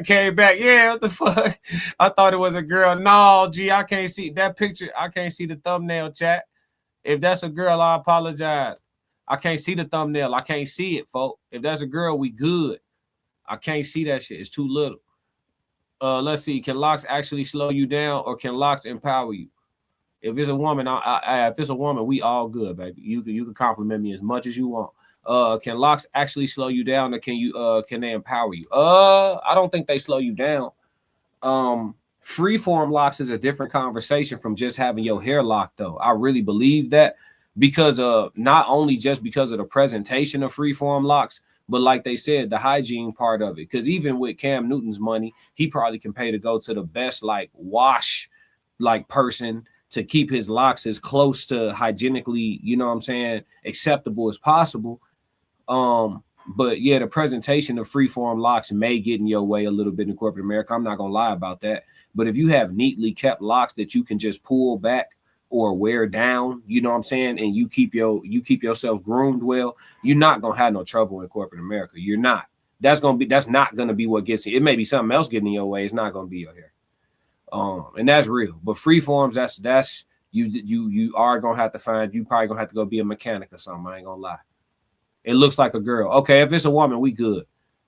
came back. Yeah, what the fuck? I thought it was a girl. No, gee, I can't see that picture. I can't see the thumbnail, chat. If that's a girl, I apologize. I can't see the thumbnail. I can't see it, folks. If that's a girl, we good. I can't see that shit. It's too little. Let's see. Can locks actually slow you down, or can locks empower you? If it's a woman, if it's a woman, we all good, baby. You can compliment me as much as you want. Can locks actually slow you down, or can they empower you? I don't think they slow you down. Freeform locks is a different conversation from just having your hair locked, though. I really believe that. Because not only just because of the presentation of freeform locks, but like they said, the hygiene part of it. Because even with Cam Newton's money, he probably can pay to go to the best wash person to keep his locks as close to hygienically, you know what I'm saying, acceptable as possible. But yeah, the presentation of freeform locks may get in your way a little bit in corporate America. I'm not gonna lie about that. But if you have neatly kept locks that you can just pull back or wear down, you know what I'm saying, and you keep yourself groomed well, you're not gonna have no trouble in corporate America. You're not. That's not gonna be what gets you. It may be something else getting in your way. It's not gonna be your hair. And that's real. But freeforms, that's you are gonna have to find. You probably gonna have to go be a mechanic or something. I ain't gonna lie. It looks like a girl. Okay, if it's a woman, we good.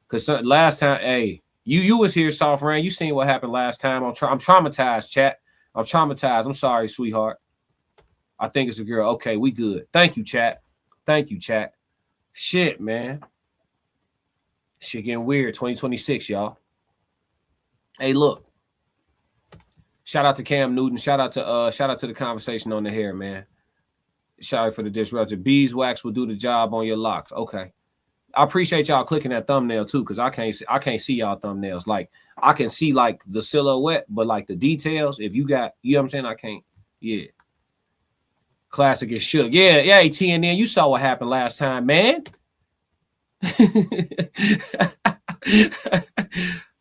Cause last time, hey, you was here, Soft Rain. You seen what happened last time. I'm traumatized, chat. I'm traumatized. I'm sorry, sweetheart. I think it's a girl. Okay, we good. Thank you, chat. Thank you, chat. Shit, man. Shit getting weird. 2026, y'all. Hey, look. Shout out to Cam Newton. Shout out to the conversation on the hair, man. Shout out for the disruptor. Beeswax will do the job on your locks. Okay. I appreciate y'all clicking that thumbnail too, because I can't see y'all thumbnails. Like I can see like the silhouette, but like the details, if you got, you know what I'm saying? I can't. Yeah. Classic is shook. Yeah, TNN. You saw what happened last time, man.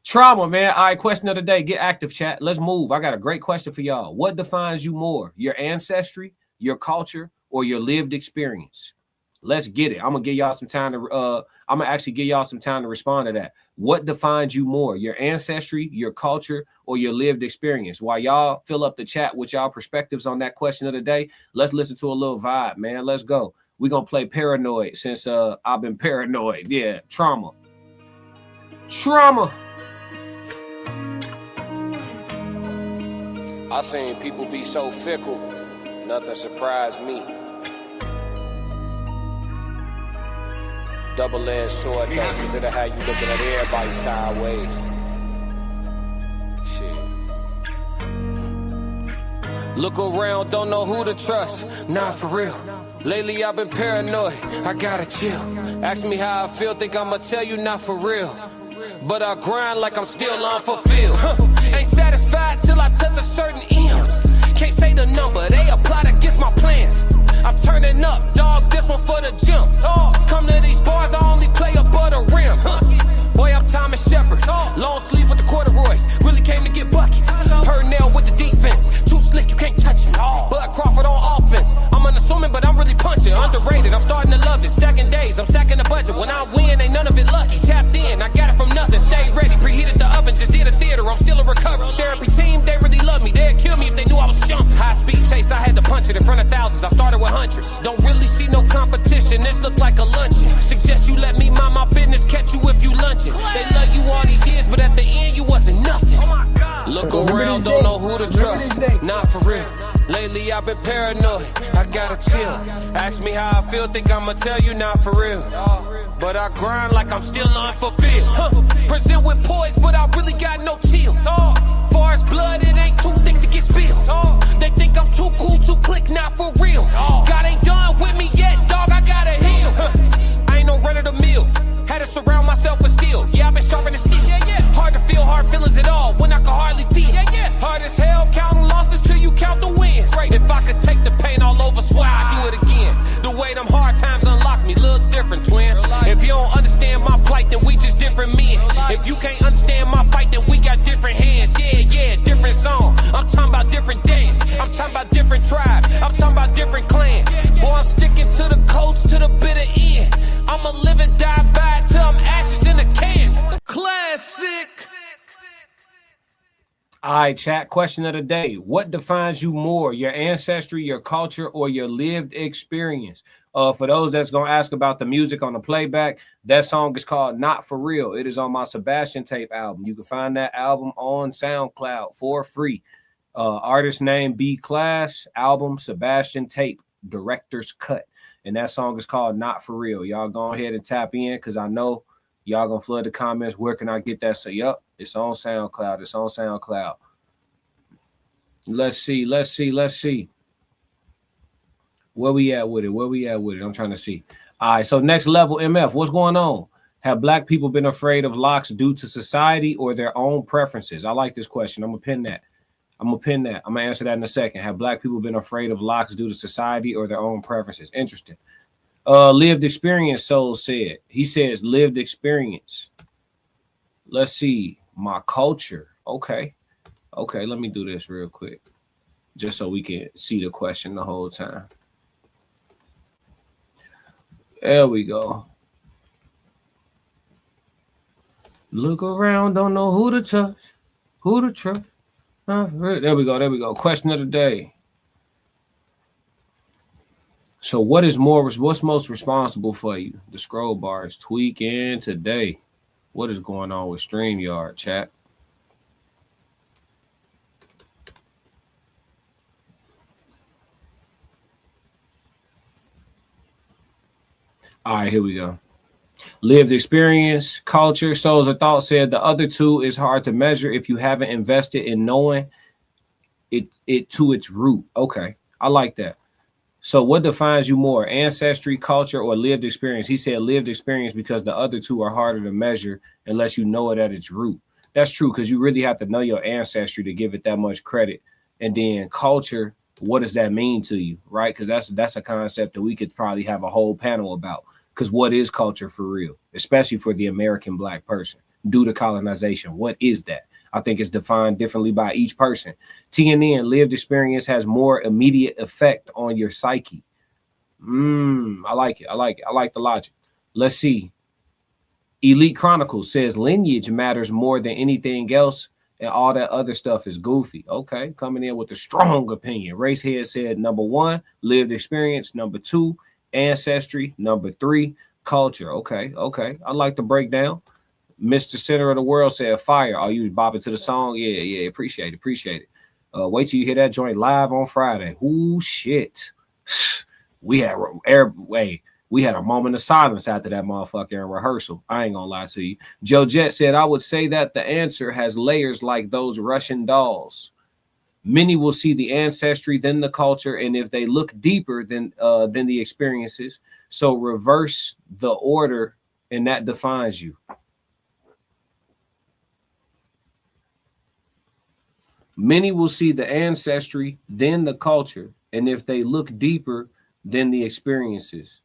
Trauma, man. All right, question of the day. Get active, chat. Let's move. I got a great question for y'all. What defines you more? Your ancestry, your culture, or your lived experience? Let's get it. I'm gonna give y'all some time to actually give y'all some time to respond to that. What defines you more? Your ancestry, your culture, or your lived experience? While y'all fill up the chat with y'all perspectives on that question of the day, let's listen to a little vibe, man. Let's go. We're gonna play Paranoid since I've been paranoid. Yeah, trauma. I seen people be so fickle, nothing surprised me. Double-edged sword, though, consider how you looking at everybody sideways. Shit. Look around, don't know who to trust. Nah, for real. Lately I've been paranoid, I gotta chill. Ask me how I feel, think I'ma tell you not for real. But I grind like I'm still unfulfilled. Ain't satisfied till I touch a certain M's. Can't say the number, they apply against my plans. I'm turning up, dog, this one for the gym. Come to these bars, I only play above the rim. Boy, I'm Thomas Shepard. Long sleeve with the corduroys. Really came to get buckets. Purnell with the defense. Too slick, you can't touch me. Bud Crawford on offense. I'm unassuming, but I'm really punching. Underrated, I'm starting to love it. Stacking days, I'm stacking the budget. When I win, ain't none of it lucky. Tapped in, I got it from nothing. Stay ready, preheated the oven, just did a theater. I'm still a recovery. Therapy team, they really love me. They'd kill me if they knew I was jumping. High speed chase, I had to punch it in front of thousands. I started with hundreds. Don't really see no competition, this look like a luncheon. Suggest you let me mind my business, catch you if you luncheon. They love you all these years, but at the end you wasn't nothing. Look around, don't know who to trust. Not for real. Lately I've been paranoid, I gotta chill. Ask me how I feel, think I'ma tell you not for real. But I grind like I'm still unfulfilled. Present with poise, but I really got no chill. Far as blood, it ain't too thick to get spilled. They think I'm too cool to click, not for real. God ain't done with me yet, dog, I gotta heal. I ain't no run of the mill. Had to surround myself with steel. Yeah, I've been sharpening steel. Hard to feel hard feelings at all when I can hardly feel. Hard as hell, counting losses till you count the wins. If I could take the pain all over, swear I'd do it again. The way them hard times unlock me, look different, twin. If you don't understand my different dance. I'm talking about different tribe. I'm talking about different clan. Boy, I'm sticking to the coats to the bitter end. I'ma live and die by it till I'm ashes in a can. Classic. All right, chat. Question of the day. What defines you more, your ancestry, your culture, or your lived experience? For those that's going to ask about the music on the playback, that song is called Not For Real. It is on my Sebastian Tape album. You can find that album on SoundCloud for free. Artist name B Class, album Sebastian Tape, director's cut. And that song is called Not For Real. Y'all go ahead and tap in because I know y'all going to flood the comments. Where can I get that? So, yep, it's on SoundCloud. It's on SoundCloud. Let's see. Where we at with it? I'm trying to see. All right, so next level MF, what's going on? Have Black people been afraid of locks due to society or their own preferences? I like this question. I'm going to pin that. I'm going to answer that in a second. Have Black people been afraid of locks due to society or their own preferences? Interesting. Lived experience, Soul said. He says lived experience. Let's see. My culture. Okay, let me do this real quick just so we can see the question the whole time. There we go. Look around, don't know who to touch, who to trust. There we go. Question of the day. So what's most responsible for you? The scroll bar is tweaking today. What is going on with StreamYard, chat? All right, here we go. Lived experience, culture, souls of thought said the other two is hard to measure if you haven't invested in knowing it to its root. Okay, I like that. So what defines you more, ancestry, culture, or lived experience? He said lived experience because the other two are harder to measure unless you know it at its root. That's true because you really have to know your ancestry to give it that much credit. And then culture, what does that mean to you, right? Because that's a concept that we could probably have a whole panel about. Because what is culture for real, especially for the American Black person due to colonization? What is that? I think it's defined differently by each person. TNN, lived experience has more immediate effect on your psyche. I like it. I like the logic. Let's see. Elite Chronicles says lineage matters more than anything else, and all that other stuff is goofy. Okay, coming in with a strong opinion. Racehead said number 1, lived experience. Number 2, ancestry. Number 3, culture. Okay. I like the breakdown. Mr. Center of the World said fire. I'll use bopping to the song. Yeah. Appreciate it. Wait till you hear that joint live on Friday. Ooh, shit. We had a moment of silence after that motherfucker in rehearsal. I ain't gonna lie to you. Joe Jet said, I would say that the answer has layers like those Russian dolls. Many will see the ancestry, then the culture, and if they look deeper than the experiences, so reverse the order, and that defines you. Many will see the ancestry, then the culture, and if they look deeper than the experiences,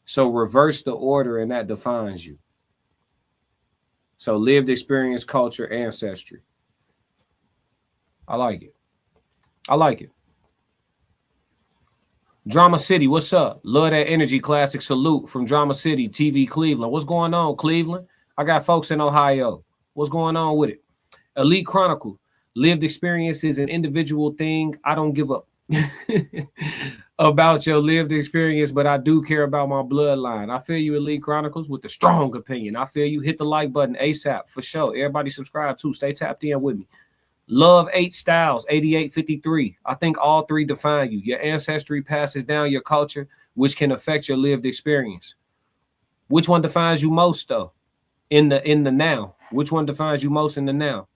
so reverse the order, and that defines you. So lived experience, culture, ancestry. I like it. Drama City, what's up? Love that energy. Classic salute from Drama City, TV Cleveland. What's going on, Cleveland? I got folks in Ohio. What's going on with it? Elite Chronicle, lived experience is an individual thing. I don't give up about your lived experience, but I do care about my bloodline. I feel you, Elite Chronicles, with the strong opinion. I feel you. Hit the like button ASAP for sure. Everybody subscribe too. Stay tapped in with me. Love 8 Styles, 8853. I think all three define you. Your ancestry passes down your culture, which can affect your lived experience. Which one defines you most, though? In the now. Which one defines you most in the now?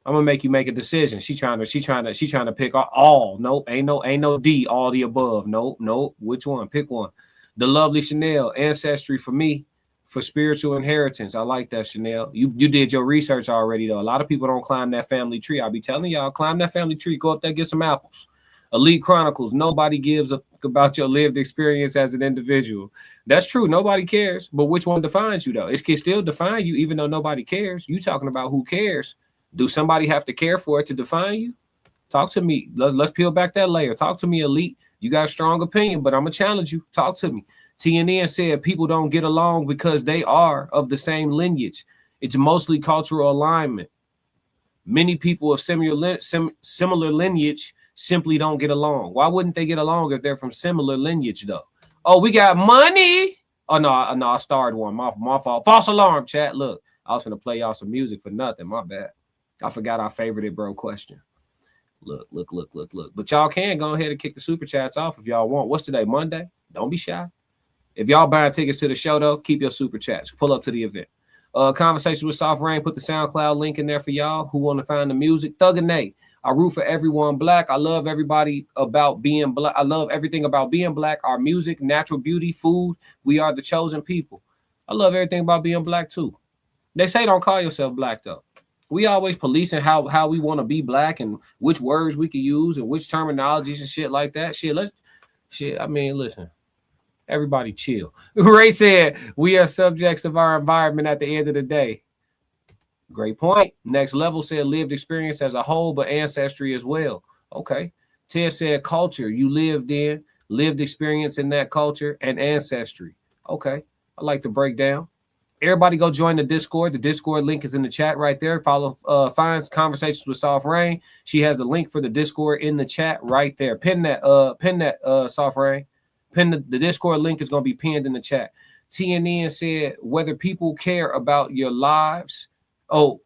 I'm gonna make you make a decision. She trying to pick all. Nope, ain't no D. All the above. Nope. Which one? Pick one. The lovely Chanel, ancestry for me. For spiritual inheritance. I like that, Chanel. You did your research already, though. A lot of people don't climb that family tree. I'll be telling y'all, climb that family tree. Go up there, get some apples. Elite Chronicles. Nobody gives a about your lived experience as an individual. That's true. Nobody cares. But which one defines you, though? It can still define you, even though nobody cares. You talking about who cares. Do somebody have to care for it to define you? Talk to me. Let's peel back that layer. Talk to me, elite. You got a strong opinion, but I'm gonna challenge you. Talk to me. TNN said people don't get along because they are of the same lineage. It's mostly cultural alignment. Many people of similar lineage simply don't get along. Why wouldn't they get along if they're from similar lineage, though? Oh, we got money. Oh, no, I started one. My fault. False alarm, chat. Look, I was going to play y'all some music for nothing. My bad. I forgot our favorite bro question. Look. But y'all can go ahead and kick the super chats off if y'all want. What's today, Monday? Don't be shy. If y'all buying tickets to the show, though, keep your super chats. Pull up to the event. Conversation with Soft Rain. Put the SoundCloud link in there for y'all who want to find the music. Thug and Nate. I root for everyone black. I love everybody about being black. I love everything about being black. Our music, natural beauty, food. We are the chosen people. I love everything about being black, too. They say don't call yourself black, though. We always policing how we want to be black and which words we can use and which terminologies and shit like that. I mean, listen. Everybody chill. Ray said, we are subjects of our environment at the end of the day. Great point. Next level said lived experience as a whole, but ancestry as well. Okay. Ted said culture you lived in, lived experience in that culture, and ancestry. Okay. I like the breakdown. Everybody go join the Discord. The Discord link is in the chat right there. Follow finds Conversations with Soft Rain. She has the link for the Discord in the chat right there. Pin that Soft Rain. The Discord link is going to be pinned in the chat. TNN said whether people care about your lives. Oh,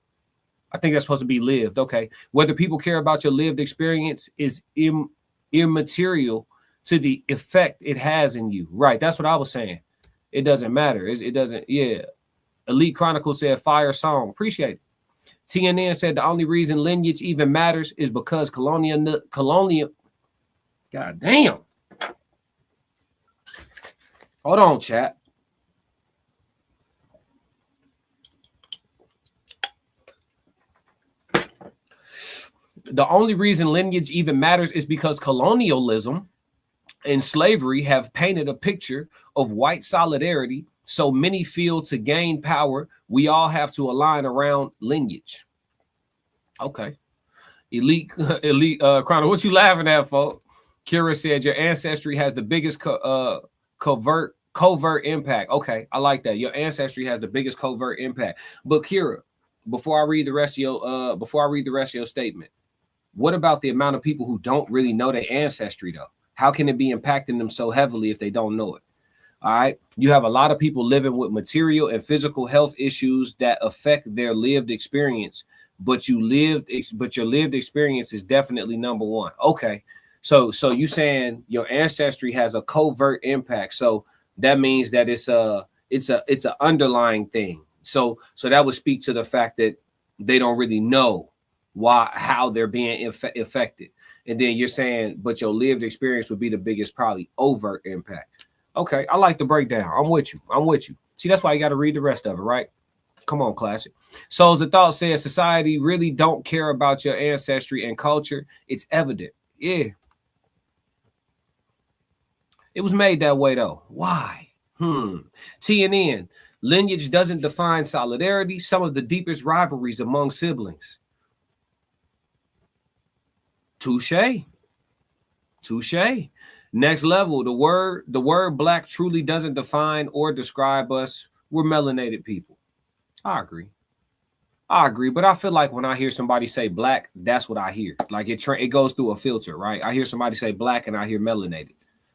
I think that's supposed to be lived. Okay. Whether people care about your lived experience is immaterial to the effect it has in you. Right. That's what I was saying. It doesn't matter. It doesn't. Yeah. Elite Chronicle said fire song. Appreciate it. TNN said the only reason lineage even matters is because colonial. God damn. Hold on, chat. The only reason lineage even matters is because colonialism and slavery have painted a picture of white solidarity. So many feel to gain power, we all have to align around lineage. Okay. Elite Chronicle, what you laughing at, folks? Kira said your ancestry has the biggest covert impact. Okay, I like that. Your ancestry has the biggest covert impact. But Kira, before I read the rest of your statement, what about the amount of people who don't really know their ancestry, though? How can it be impacting them so heavily if they don't know it? All right. You have a lot of people living with material and physical health issues that affect their lived experience, but your lived experience is definitely number one. Okay. So you saying your ancestry has a covert impact. So that means that it's an underlying thing. So that would speak to the fact that they don't really know how they're being affected. And then you're saying, but your lived experience would be the biggest, probably overt impact. Okay, I like the breakdown. I'm with you. See, that's why you got to read the rest of it, right? Come on, classic. Souls of Thought says society really don't care about your ancestry and culture. It's evident. Yeah. It was made that way, though. Why? TNN. Lineage doesn't define solidarity. Some of the deepest rivalries among siblings. Touche. Next level, the word black truly doesn't define or describe us. We're melanated people. I agree, but I feel like when I hear somebody say black, that's what I hear. Like it goes through a filter, right? I hear somebody say black and I hear melanated.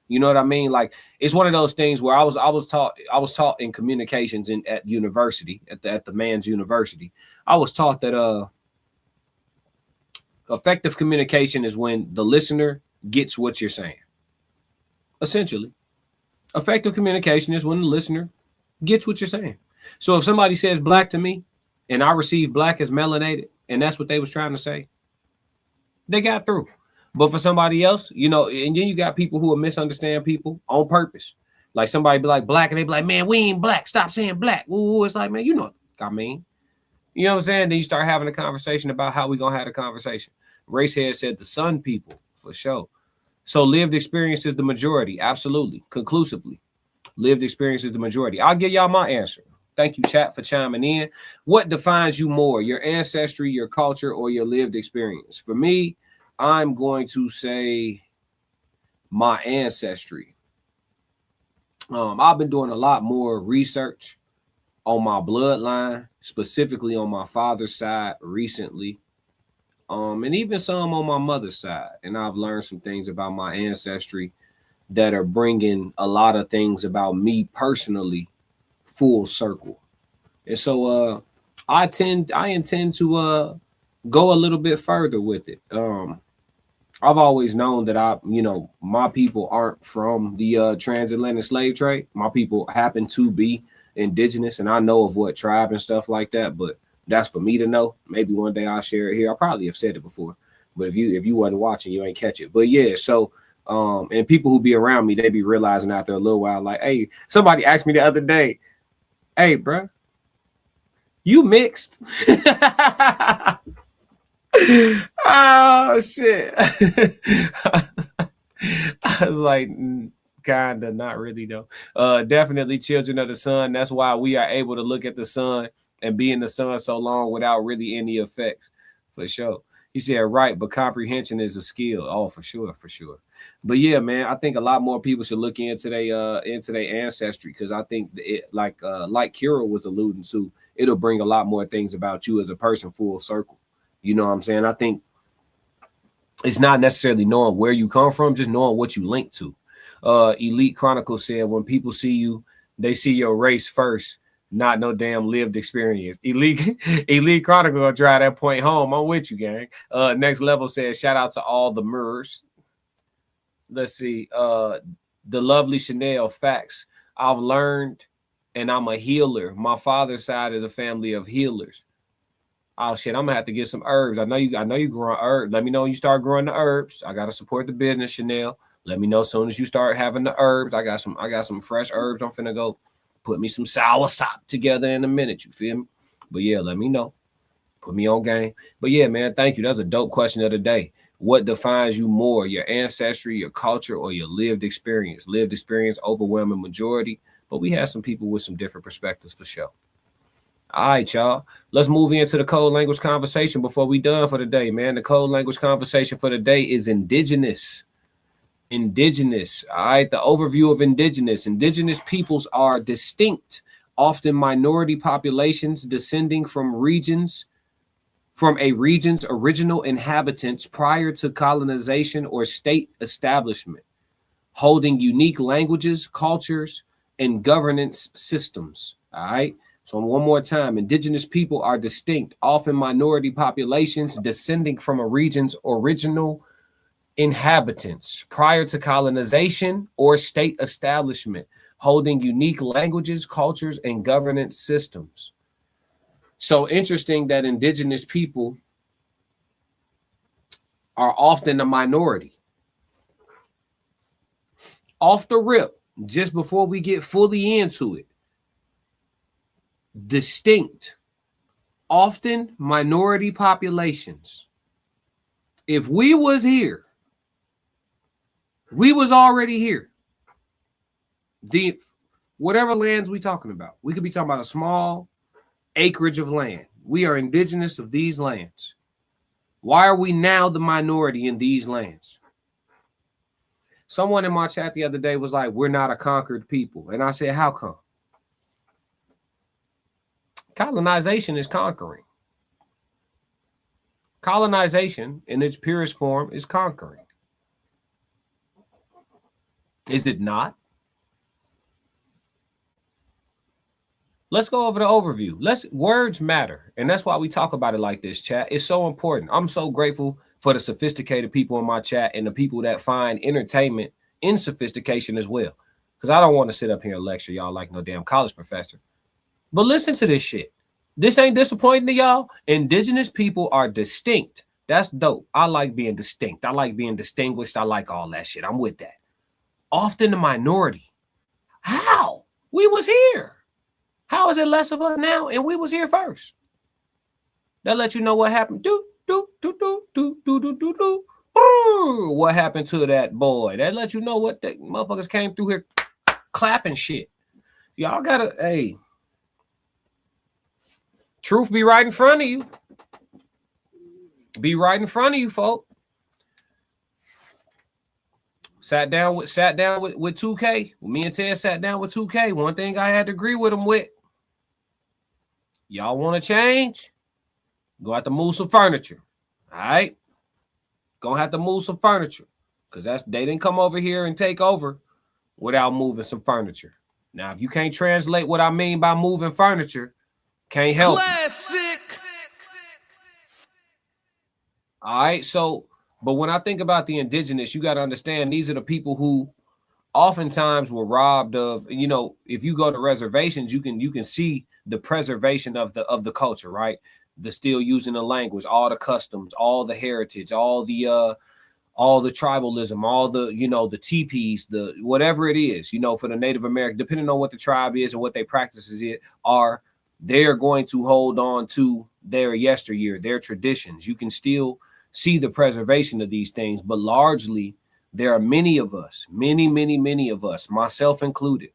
You know what I mean? Like it's one of those things where I was taught in communications at university, at the man's university. I was taught that effective communication is when the listener gets what you're saying. Essentially, effective communication is when the listener gets what you're saying. So if somebody says black to me and I receive black as melanated, and that's what they was trying to say, they got through. But for somebody else, and then you got people who will misunderstand people on purpose. Like somebody be like black and they be like, man, we ain't black. Stop saying black. Ooh, it's like, man, you know what I mean. You know what I'm saying? Then you start having a conversation about how we going to have a conversation. Racehead said the sun people, for sure. So lived experience is the majority. Absolutely. Conclusively. Lived experience is the majority. I'll give y'all my answer. Thank you, chat, for chiming in. What defines you more, your ancestry, your culture, or your lived experience? For me, I'm going to say my ancestry. I've been doing a lot more research on my bloodline, specifically on my father's side recently, and even some on my mother's side. And I've learned some things about my ancestry that are bringing a lot of things about me personally full circle. And so I intend to go a little bit further with it. I've always known that my people aren't from the transatlantic slave trade. My people happen to be indigenous, and I know of what tribe and stuff like that, but that's for me to know. Maybe one day I'll share it here. I probably have said it before, but if you wasn't watching, you ain't catch it. But yeah, so and people who be around me, they be realizing after a little while, like, hey, somebody asked me the other day, hey, bro, you mixed? Oh shit. I was like, kinda, not really though. Definitely children of the sun. That's why we are able to look at the sun and be in the sun so long without really any effects, for sure. He said, right, but comprehension is a skill. Oh, for sure, for sure. But yeah, man, I think a lot more people should look into their ancestry, because I think it, like Kira was alluding to, it'll bring a lot more things about you as a person full circle. You know what I'm saying? I think it's not necessarily knowing where you come from, just knowing what you link to. Elite Chronicle said, when people see you, they see your race first, not no damn lived experience. Elite Chronicle gonna drive that point home. I'm with you, gang. Next Level says, shout out to all the MERS. Let's see. The lovely Chanel, facts. I've learned, and I'm a healer. My father's side is a family of healers. Oh shit, I'm gonna have to get some herbs. I know you growing herbs. Let me know when you start growing the herbs. I gotta support the business, Chanel. Let me know as soon as you start having the herbs. I got some fresh herbs. I'm finna go put me some sour sop together in a minute. You feel me? But yeah, let me know. Put me on game. But yeah, man, thank you. That's a dope question of the day. What defines you more, your ancestry, your culture, or your lived experience? Lived experience, overwhelming majority. But we have some people with some different perspectives for sure. All right, y'all. Let's move into the code language conversation before we done for the day, man. The code language conversation for the day is indigenous. Indigenous. All right. The overview of indigenous. Indigenous peoples are distinct, often minority populations descending from a region's original inhabitants prior to colonization or state establishment, holding unique languages, cultures, and governance systems. All right. So one more time, indigenous people are distinct, often minority populations descending from a region's original inhabitants prior to colonization or state establishment, holding unique languages, cultures, and governance systems. So interesting that indigenous people are often a minority. Off the rip, just before we get fully into it, distinct, often minority populations. If we was here, we was already here. Whatever lands we talking about, we could be talking about a small acreage of land. We are indigenous of these lands. Why are we now the minority in these lands? Someone in my chat the other day was like, we're not a conquered people. And I said, how come? Colonization is conquering. Colonization in its purest form is conquering. Is it not? Let's go over the overview. Words matter. And that's why we talk about it like this, chat. It's so important. I'm so grateful for the sophisticated people in my chat and the people that find entertainment in sophistication as well. Because I don't want to sit up here and lecture y'all like no damn college professor. But listen to this shit. This ain't disappointing to y'all. Indigenous people are distinct. That's dope. I like being distinct. I like being distinguished. I like all that shit. I'm with that. Often the minority. How? We was here. How is it less of us now? And we was here first. That let you know what happened. What happened to that boy? That let you know what the motherfuckers came through here clapping shit. Y'all gotta, hey, Truth be right in front of you. Be right in front of you, folk. Sat down with 2K. Me and Ted sat down with 2K. One thing I had to agree with him with. Y'all want to change? Go have to move some furniture. All right? Gonna have to move some furniture. Because they didn't come over here and take over without moving some furniture. Now, if you can't translate what I mean by moving furniture, can't help. Classic. All right, so, but when I think about the indigenous, you got to understand these are the people who oftentimes were robbed of, you know, if you go to reservations, you can see the preservation of the culture, right? The still using the language, all the customs, all the heritage, all the tribalism, all the, you know, the teepees, the whatever it is, you know, for the Native American, depending on what the tribe is and what they practices they're going to hold on to their yesteryear, their traditions. You can still see the preservation of these things, but largely there are many of us, many of us, myself included,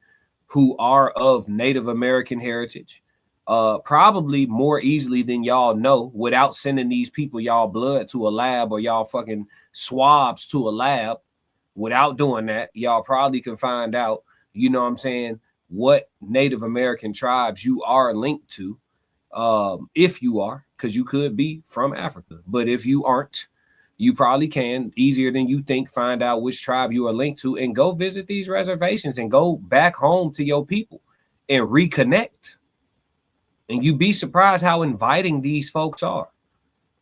who are of Native American heritage, probably more easily than y'all know, without sending these people y'all blood to a lab or y'all fucking swabs to a lab. Without doing that, y'all probably can find out, you know what I'm saying, what Native American tribes you are linked to, if you are, because you could be from Africa. But if you aren't, you probably can, easier than you think, find out which tribe you are linked to and go visit these reservations and go back home to your people and reconnect. And you'd be surprised how inviting these folks are.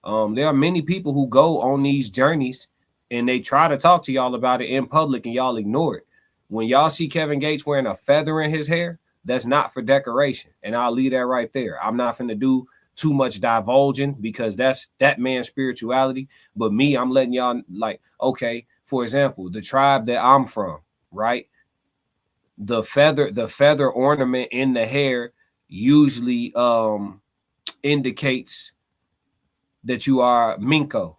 There are many people who go on these journeys and they try to talk to y'all about it in public and y'all ignore it. When y'all see Kevin Gates wearing a feather in his hair, that's not for decoration. And I'll leave that right there. I'm not finna do too much divulging because that's that man's spirituality. But me, I'm letting y'all, like, okay, for example, the tribe that I'm from, right? The feather ornament in the hair usually indicates that you are Minko.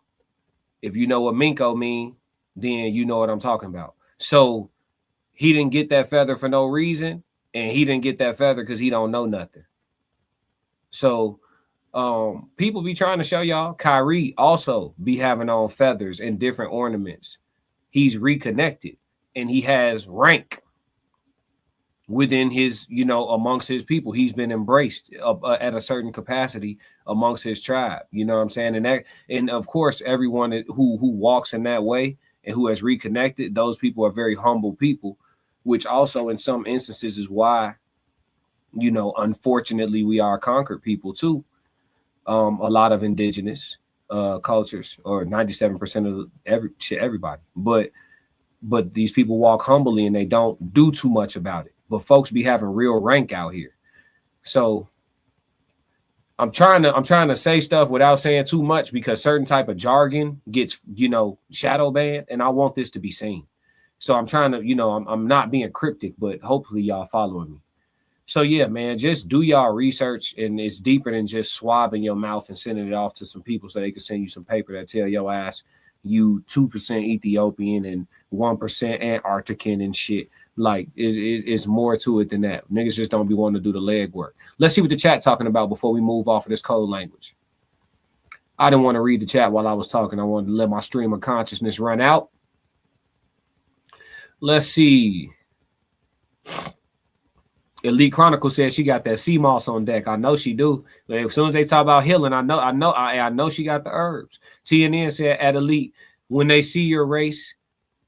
If you know what Minko mean, then you know what I'm talking about. So he didn't get that feather for no reason, and he didn't get that feather because he don't know nothing. So people be trying to show y'all. Kyrie also be having on feathers and different ornaments. He's reconnected and he has rank within his, you know, amongst his people. He's been embraced at a certain capacity amongst his tribe. You know what I'm saying? And of course, everyone who walks in that way and who has reconnected, those people are very humble people, which also in some instances is why, you know, unfortunately, we are conquered people too. A lot of indigenous cultures, or 97% of everybody. But these people walk humbly and they don't do too much about it. But folks be having real rank out here. So I'm trying to say stuff without saying too much because certain type of jargon gets, you know, shadow banned, and I want this to be seen. So I'm trying to, you know, I'm not being cryptic, but hopefully y'all following me. So yeah, man, just do y'all research, and it's deeper than just swabbing your mouth and sending it off to some people so they can send you some paper that tell your ass you 2% Ethiopian and 1% Antarctican and shit. Like, it's more to it than that. Niggas just don't be wanting to do the leg work. Let's see what the chat talking about before we move off of this code language. I didn't want to read the chat while I was talking. I wanted to let my stream of consciousness run out. Let's see. Elite Chronicle says she got that sea moss on deck. I know she do. But as soon as they talk about healing, I know she got the herbs. TNN said at Elite, when they see your race,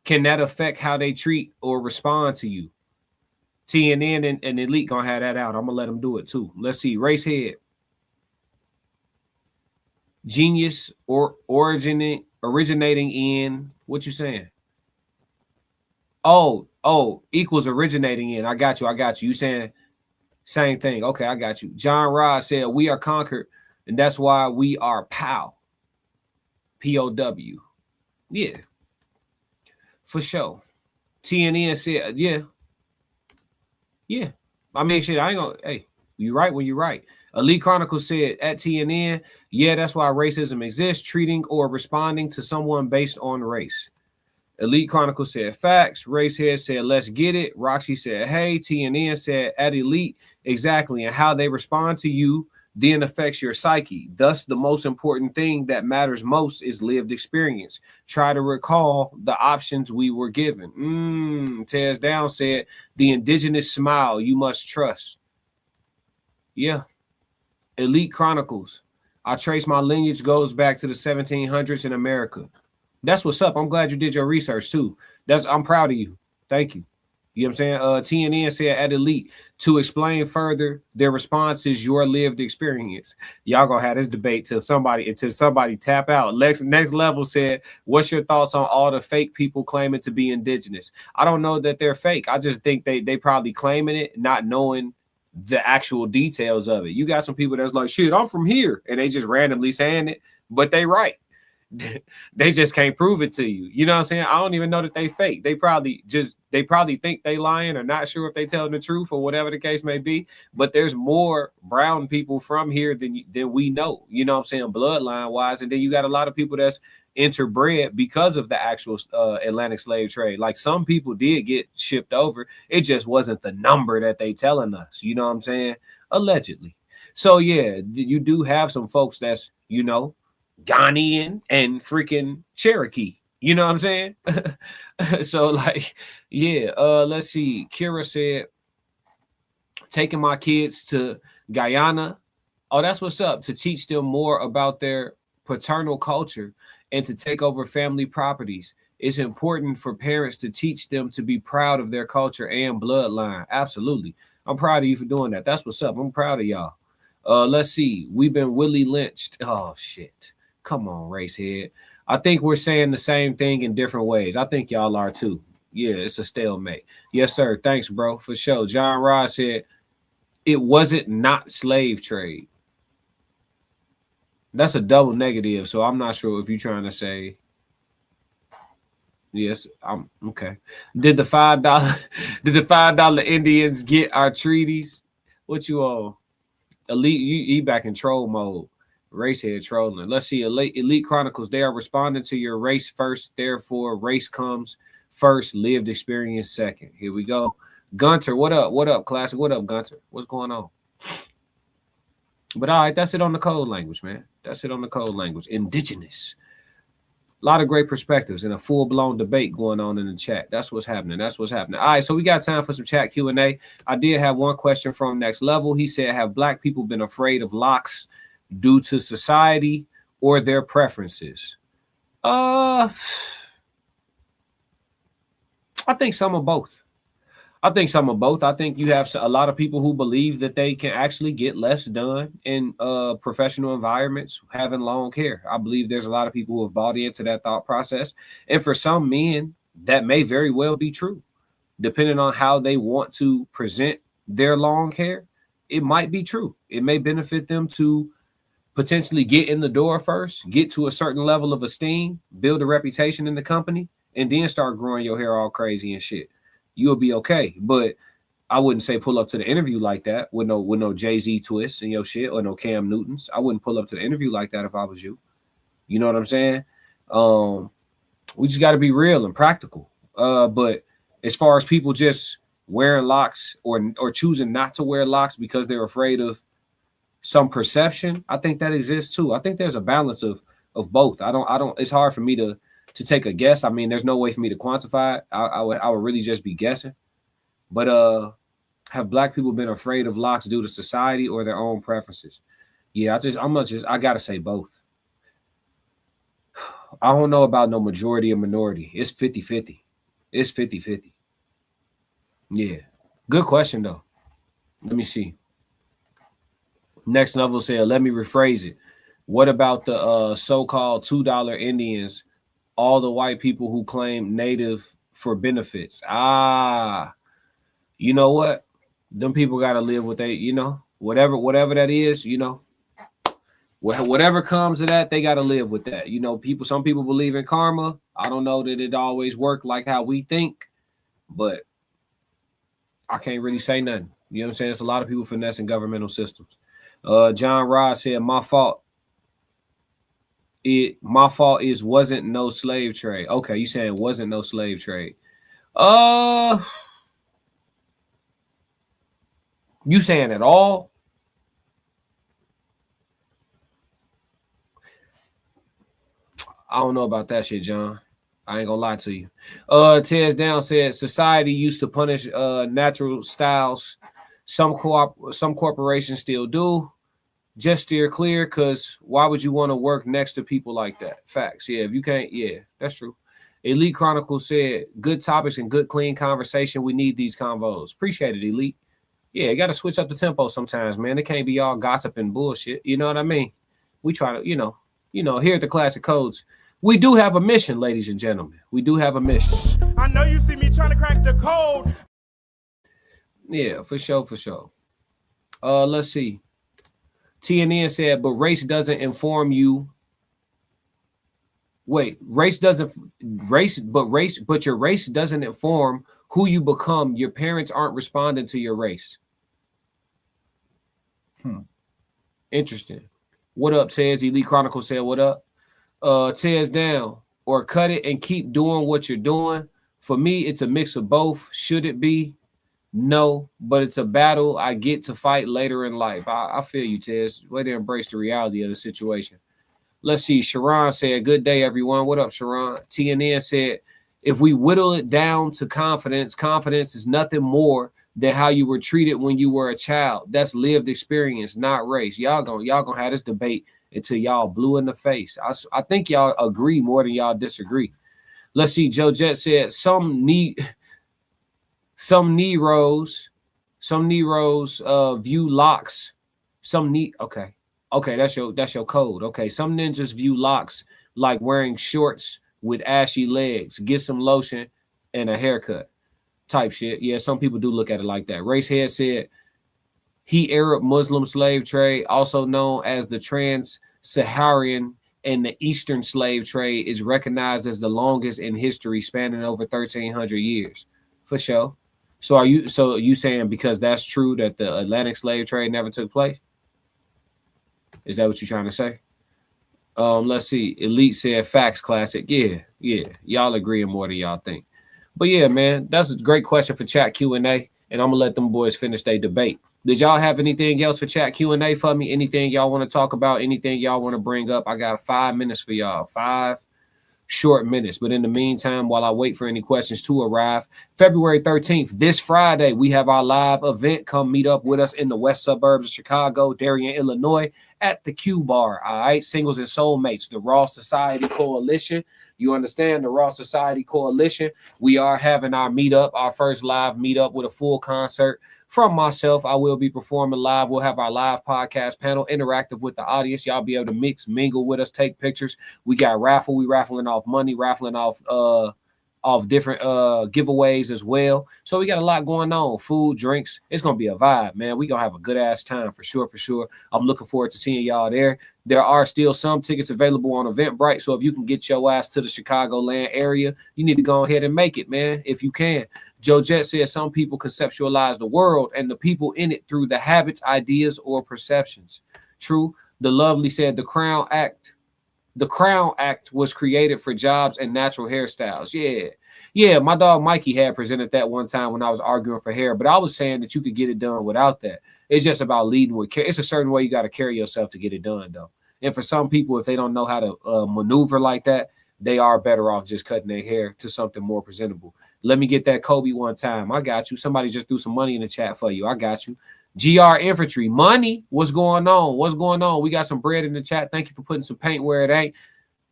can that affect how they treat or respond to you? TNN and Elite gonna have that out. I'm gonna let them do it too. Let's see. Race head. Genius or originating in what you saying? Oh, equals originating in. I got you. You saying same thing. Okay, I got you. John Rod said we are conquered, and that's why we are POW. POW. Yeah. For sure. TNN said, yeah. I mean, shit, I ain't gonna, hey, you right when you right. Elite Chronicle said at TNN, yeah, that's why racism exists, treating or responding to someone based on race. Elite Chronicle said facts. Racehead said let's get it. Roxy said hey. TNN said at Elite, exactly, and how they respond to you then affects your psyche. Thus, the most important thing that matters most is lived experience. Try to recall the options we were given. Tears Down said, the indigenous smile you must trust. Yeah. Elite Chronicles. I trace my lineage goes back to the 1700s in America. That's what's up. I'm glad you did your research too. I'm proud of you. Thank you. You know what I'm saying? TNN said at Elite, to explain further, their response is your lived experience. Y'all gonna have this debate till somebody tap out. Next Level said, what's your thoughts on all the fake people claiming to be indigenous? I don't know that they're fake. I just think they probably claiming it, not knowing the actual details of it. You got some people that's like, shit, I'm from here, and they just randomly saying it, but they right. They just can't prove it to you. You know what I'm saying? I don't even know that they fake. They probably think they lying or not sure if they telling the truth or whatever the case may be. But there's more brown people from here than we know. You know what I'm saying? Bloodline wise, and then you got a lot of people that's interbred because of the actual Atlantic slave trade. Like some people did get shipped over. It just wasn't the number that they telling us. You know what I'm saying? Allegedly. So yeah, you do have some folks that's, you know, Ghanaian and freaking Cherokee. You know what I'm saying? So like, yeah, let's see. Kira said, taking my kids to Guyana. Oh, that's what's up. To teach them more about their paternal culture and to take over family properties. It's important for parents to teach them to be proud of their culture and bloodline. Absolutely. I'm proud of you for doing that. That's what's up. I'm proud of y'all. Let's see. We've been Willie lynched. Oh, shit. Come on, racehead. I think we're saying the same thing in different ways. I think y'all are too. Yeah, it's a stalemate. Yes, sir. Thanks, bro, for sure. John Ross said, it wasn't not slave trade. That's a double negative, so I'm not sure if you're trying to say. Yes, I'm okay. Did the $5 Indians get our treaties? What you all? Elite, you back in troll mode. Racehead trolling. Let's see. Elite Chronicles. They are responding to your race first. Therefore, race comes first. Lived experience second. Here we go. Gunter, what up? What up, Classic? What up, Gunter? What's going on? But all right, that's it on the code language, man. That's it on the code language. Indigenous. A lot of great perspectives and a full-blown debate going on in the chat. That's what's happening. That's what's happening. All right, so we got time for some chat Q&A. I did have one question from Next Level. He said, have Black people been afraid of locks due to society or their preferences? I think some of both. I think you have a lot of people who believe that they can actually get less done in professional environments having long hair. I believe there's a lot of people who have bought into that thought process. And for some men, that may very well be true. Depending on how they want to present their long hair, it might be true. It may benefit them to potentially get in the door first, get to a certain level of esteem, build a reputation in the company, and then start growing your hair all crazy and shit. You'll be okay. But I wouldn't say pull up to the interview like that with no Jay-Z twists and your shit or no Cam Newtons. I wouldn't pull up to the interview like that if I was you. You know what I'm saying? We just got to be real and practical. But as far as people just wearing locks or choosing not to wear locks because they're afraid of some perception, I think that exists too. I think there's a balance of both. I don't. It's hard for me to take a guess. I mean, there's no way for me to quantify it. I would really just be guessing. But have Black people been afraid of locks due to society or their own preferences? Yeah, I gotta say both. I don't know about no majority or minority. It's 50-50. It's 50-50. Yeah. Good question though. Let me see. Next Level said, let me rephrase it. What about the so-called $2 Indians, all the white people who claim native for benefits? You know what? Them people got to live with whatever that is, whatever comes of that, they got to live with that. Some people believe in karma. I don't know that it always worked like how we think, but I can't really say nothing. You know what I'm saying? It's a lot of people finessing governmental systems. John Rod said, my fault is wasn't no slave trade. Okay, you saying wasn't no slave trade. You saying at all? I don't know about that shit, John. I ain't gonna lie to you. Tez Down said society used to punish natural styles. Some corporations still do. Just steer clear, because why would you want to work next to people like that? Facts. Yeah, if you can't, yeah, that's true. Elite Chronicle said, good topics and good clean conversation. We need these convos. Appreciate it, Elite. Yeah, you got to switch up the tempo sometimes, man. It can't be all gossip and bullshit. You know what I mean? We try to, you know, here at the Classic Codes, we do have a mission, ladies and gentlemen. We do have a mission. I know you see me trying to crack the code. Yeah, for sure, for sure. Let's see. TNN said, but race doesn't inform you. Wait, but your race doesn't inform who you become. Your parents aren't responding to your race. Interesting. What up, Tez? Elite Chronicle said, what up? Tez Down, or cut it and keep doing what you're doing. For me, it's a mix of both. Should it be? No, but it's a battle I get to fight later in life. I feel you, Tez. Way to embrace the reality of the situation. Let's see. Sharon said, good day, everyone. What up, Sharon? TNN said, if we whittle it down to confidence, confidence is nothing more than how you were treated when you were a child. That's lived experience, not race. Y'all gonna have this debate until y'all blue in the face. I think y'all agree more than y'all disagree. Let's see. Joe Jet said, some Neros view locs. Okay, that's your code. Okay, some ninjas view locs like wearing shorts with ashy legs. Get some lotion and a haircut type shit. Yeah, some people do look at it like that. Racehead said, he Arab Muslim slave trade, also known as the trans-Saharan and the Eastern slave trade, is recognized as the longest in history, spanning over 1,300 years. For sure. So are you saying because that's true that the Atlantic slave trade never took place? Is that what you're trying to say? Let's see. Elite said facts, Classic. Yeah. Y'all agreeing more than y'all think. But yeah, man, that's a great question for chat Q&A, and I'm gonna let them boys finish their debate. Did y'all have anything else for chat Q&A for me? Anything y'all want to talk about? Anything y'all want to bring up? I got 5 minutes for y'all. 5 short minutes. But in the meantime, while I wait for any questions to arrive, February 13th, this Friday, we have our live event. Come meet up with us in the west suburbs of Chicago, Darien, Illinois, at the Q Bar. All right, Singles and Soulmates, the Raw Society Coalition. You understand, the Raw Society Coalition. We are having our meetup, our first live meetup with a full concert. From myself, I will be performing live. We'll have our live podcast panel, interactive with the audience. Y'all be able to mix, mingle with us, take pictures. We got raffle. We raffling off money, raffling off different giveaways as well. So we got a lot going on. Food, drinks. It's gonna be a vibe, man. We gonna have a good ass time for sure. I'm looking forward to seeing y'all there. There are still some tickets available on Eventbrite. So if you can get your ass to the Chicagoland area, you need to go ahead and make it, man, if you can. Joe Jet says some people conceptualize the world and the people in it through the habits, ideas, or perceptions. True. The Lovely said the Crown Act was created for jobs and natural hairstyles. Yeah. My dog Mikey had presented that one time when I was arguing for hair, but I was saying that you could get it done without that. It's just about leading with care. It's a certain way you got to carry yourself to get it done, though. And for some people, if they don't know how to maneuver like that, they are better off just cutting their hair to something more presentable. Let me get that Kobe one time. I got you. Somebody just threw some money in the chat for you. I got you. GR Infantry. Money. What's going on? We got some bread in the chat. Thank you for putting some paint where it ain't.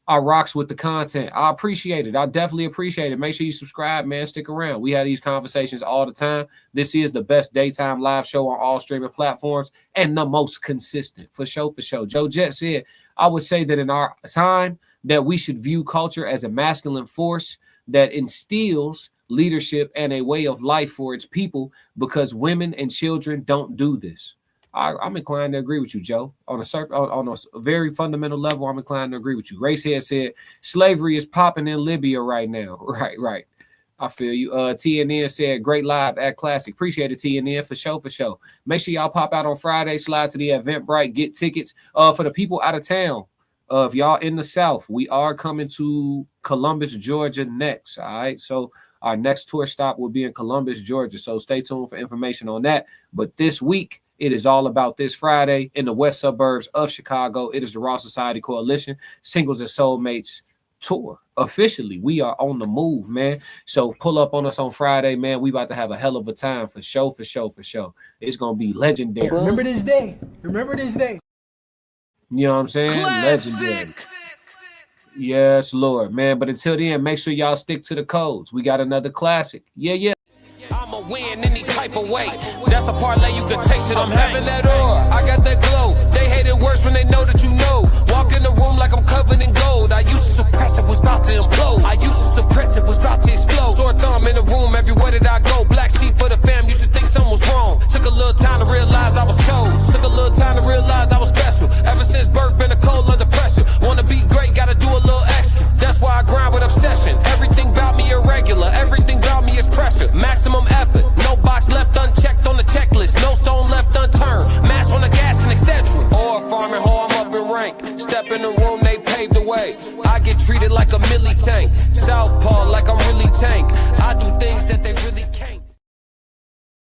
I rocks with the content. I appreciate it. I definitely appreciate it. Make sure you subscribe, man. Stick around. We have these conversations all the time. This is the best daytime live show on all streaming platforms and the most consistent. For sure. Joe Jet said, I would say that in our time that we should view culture as a masculine force that instills leadership and a way of life for its people, because women and children don't do this. I'm inclined to agree with you, Joe. On a very fundamental level, I'm inclined to agree with you. Racehead said slavery is popping in Libya right now. Right. I feel you. TNN said great live at Classic. Appreciate it, TNN, for sure. Make sure y'all pop out on Friday. Slide to the Eventbrite. Get tickets. For the people out of town, if y'all in the South, we are coming to Columbus, Georgia next. All right. So our next tour stop will be in Columbus, Georgia. So stay tuned for information on that. But this week, it is all about this Friday in the west suburbs of Chicago. It is the Raw Society Coalition, Singles and Soulmates tour. Officially, we are on the move, man. So pull up on us on Friday, man. We about to have a hell of a time for sure. It's gonna be legendary. Remember this day. Remember this day. You know what I'm saying? Legendary. Yes, Lord, man. But until then, make sure y'all stick to the codes. We got another classic. Yeah. I'ma win any type of way. That's a parlay you can take to them. I'm having that aura, I got that glow. They hate it worse when they know that you know. Walk in the room like I'm covered in gold. I used to suppress it, was about to implode. I used to suppress it, was about to explode. Sore thumb in the room, everywhere that I go. Black sheep for the fam, used to think something was wrong. Took a little time to realize I was chose. Took a little time to realize I was special. Ever since birth, been a cold under pressure. Wanna be great, gotta do a little extra. That's why I grind with obsession. Everything about me irregular, everything about me is pressure. Maximum effort, no box left unchecked on the checklist, no stone left unturned. Mash on the gas and etc. Or farming, ho, I'm up in rank. Step in the room, they paved the way. I get treated like a milli tank. Southpaw like I'm really tank. I do things that they really can't.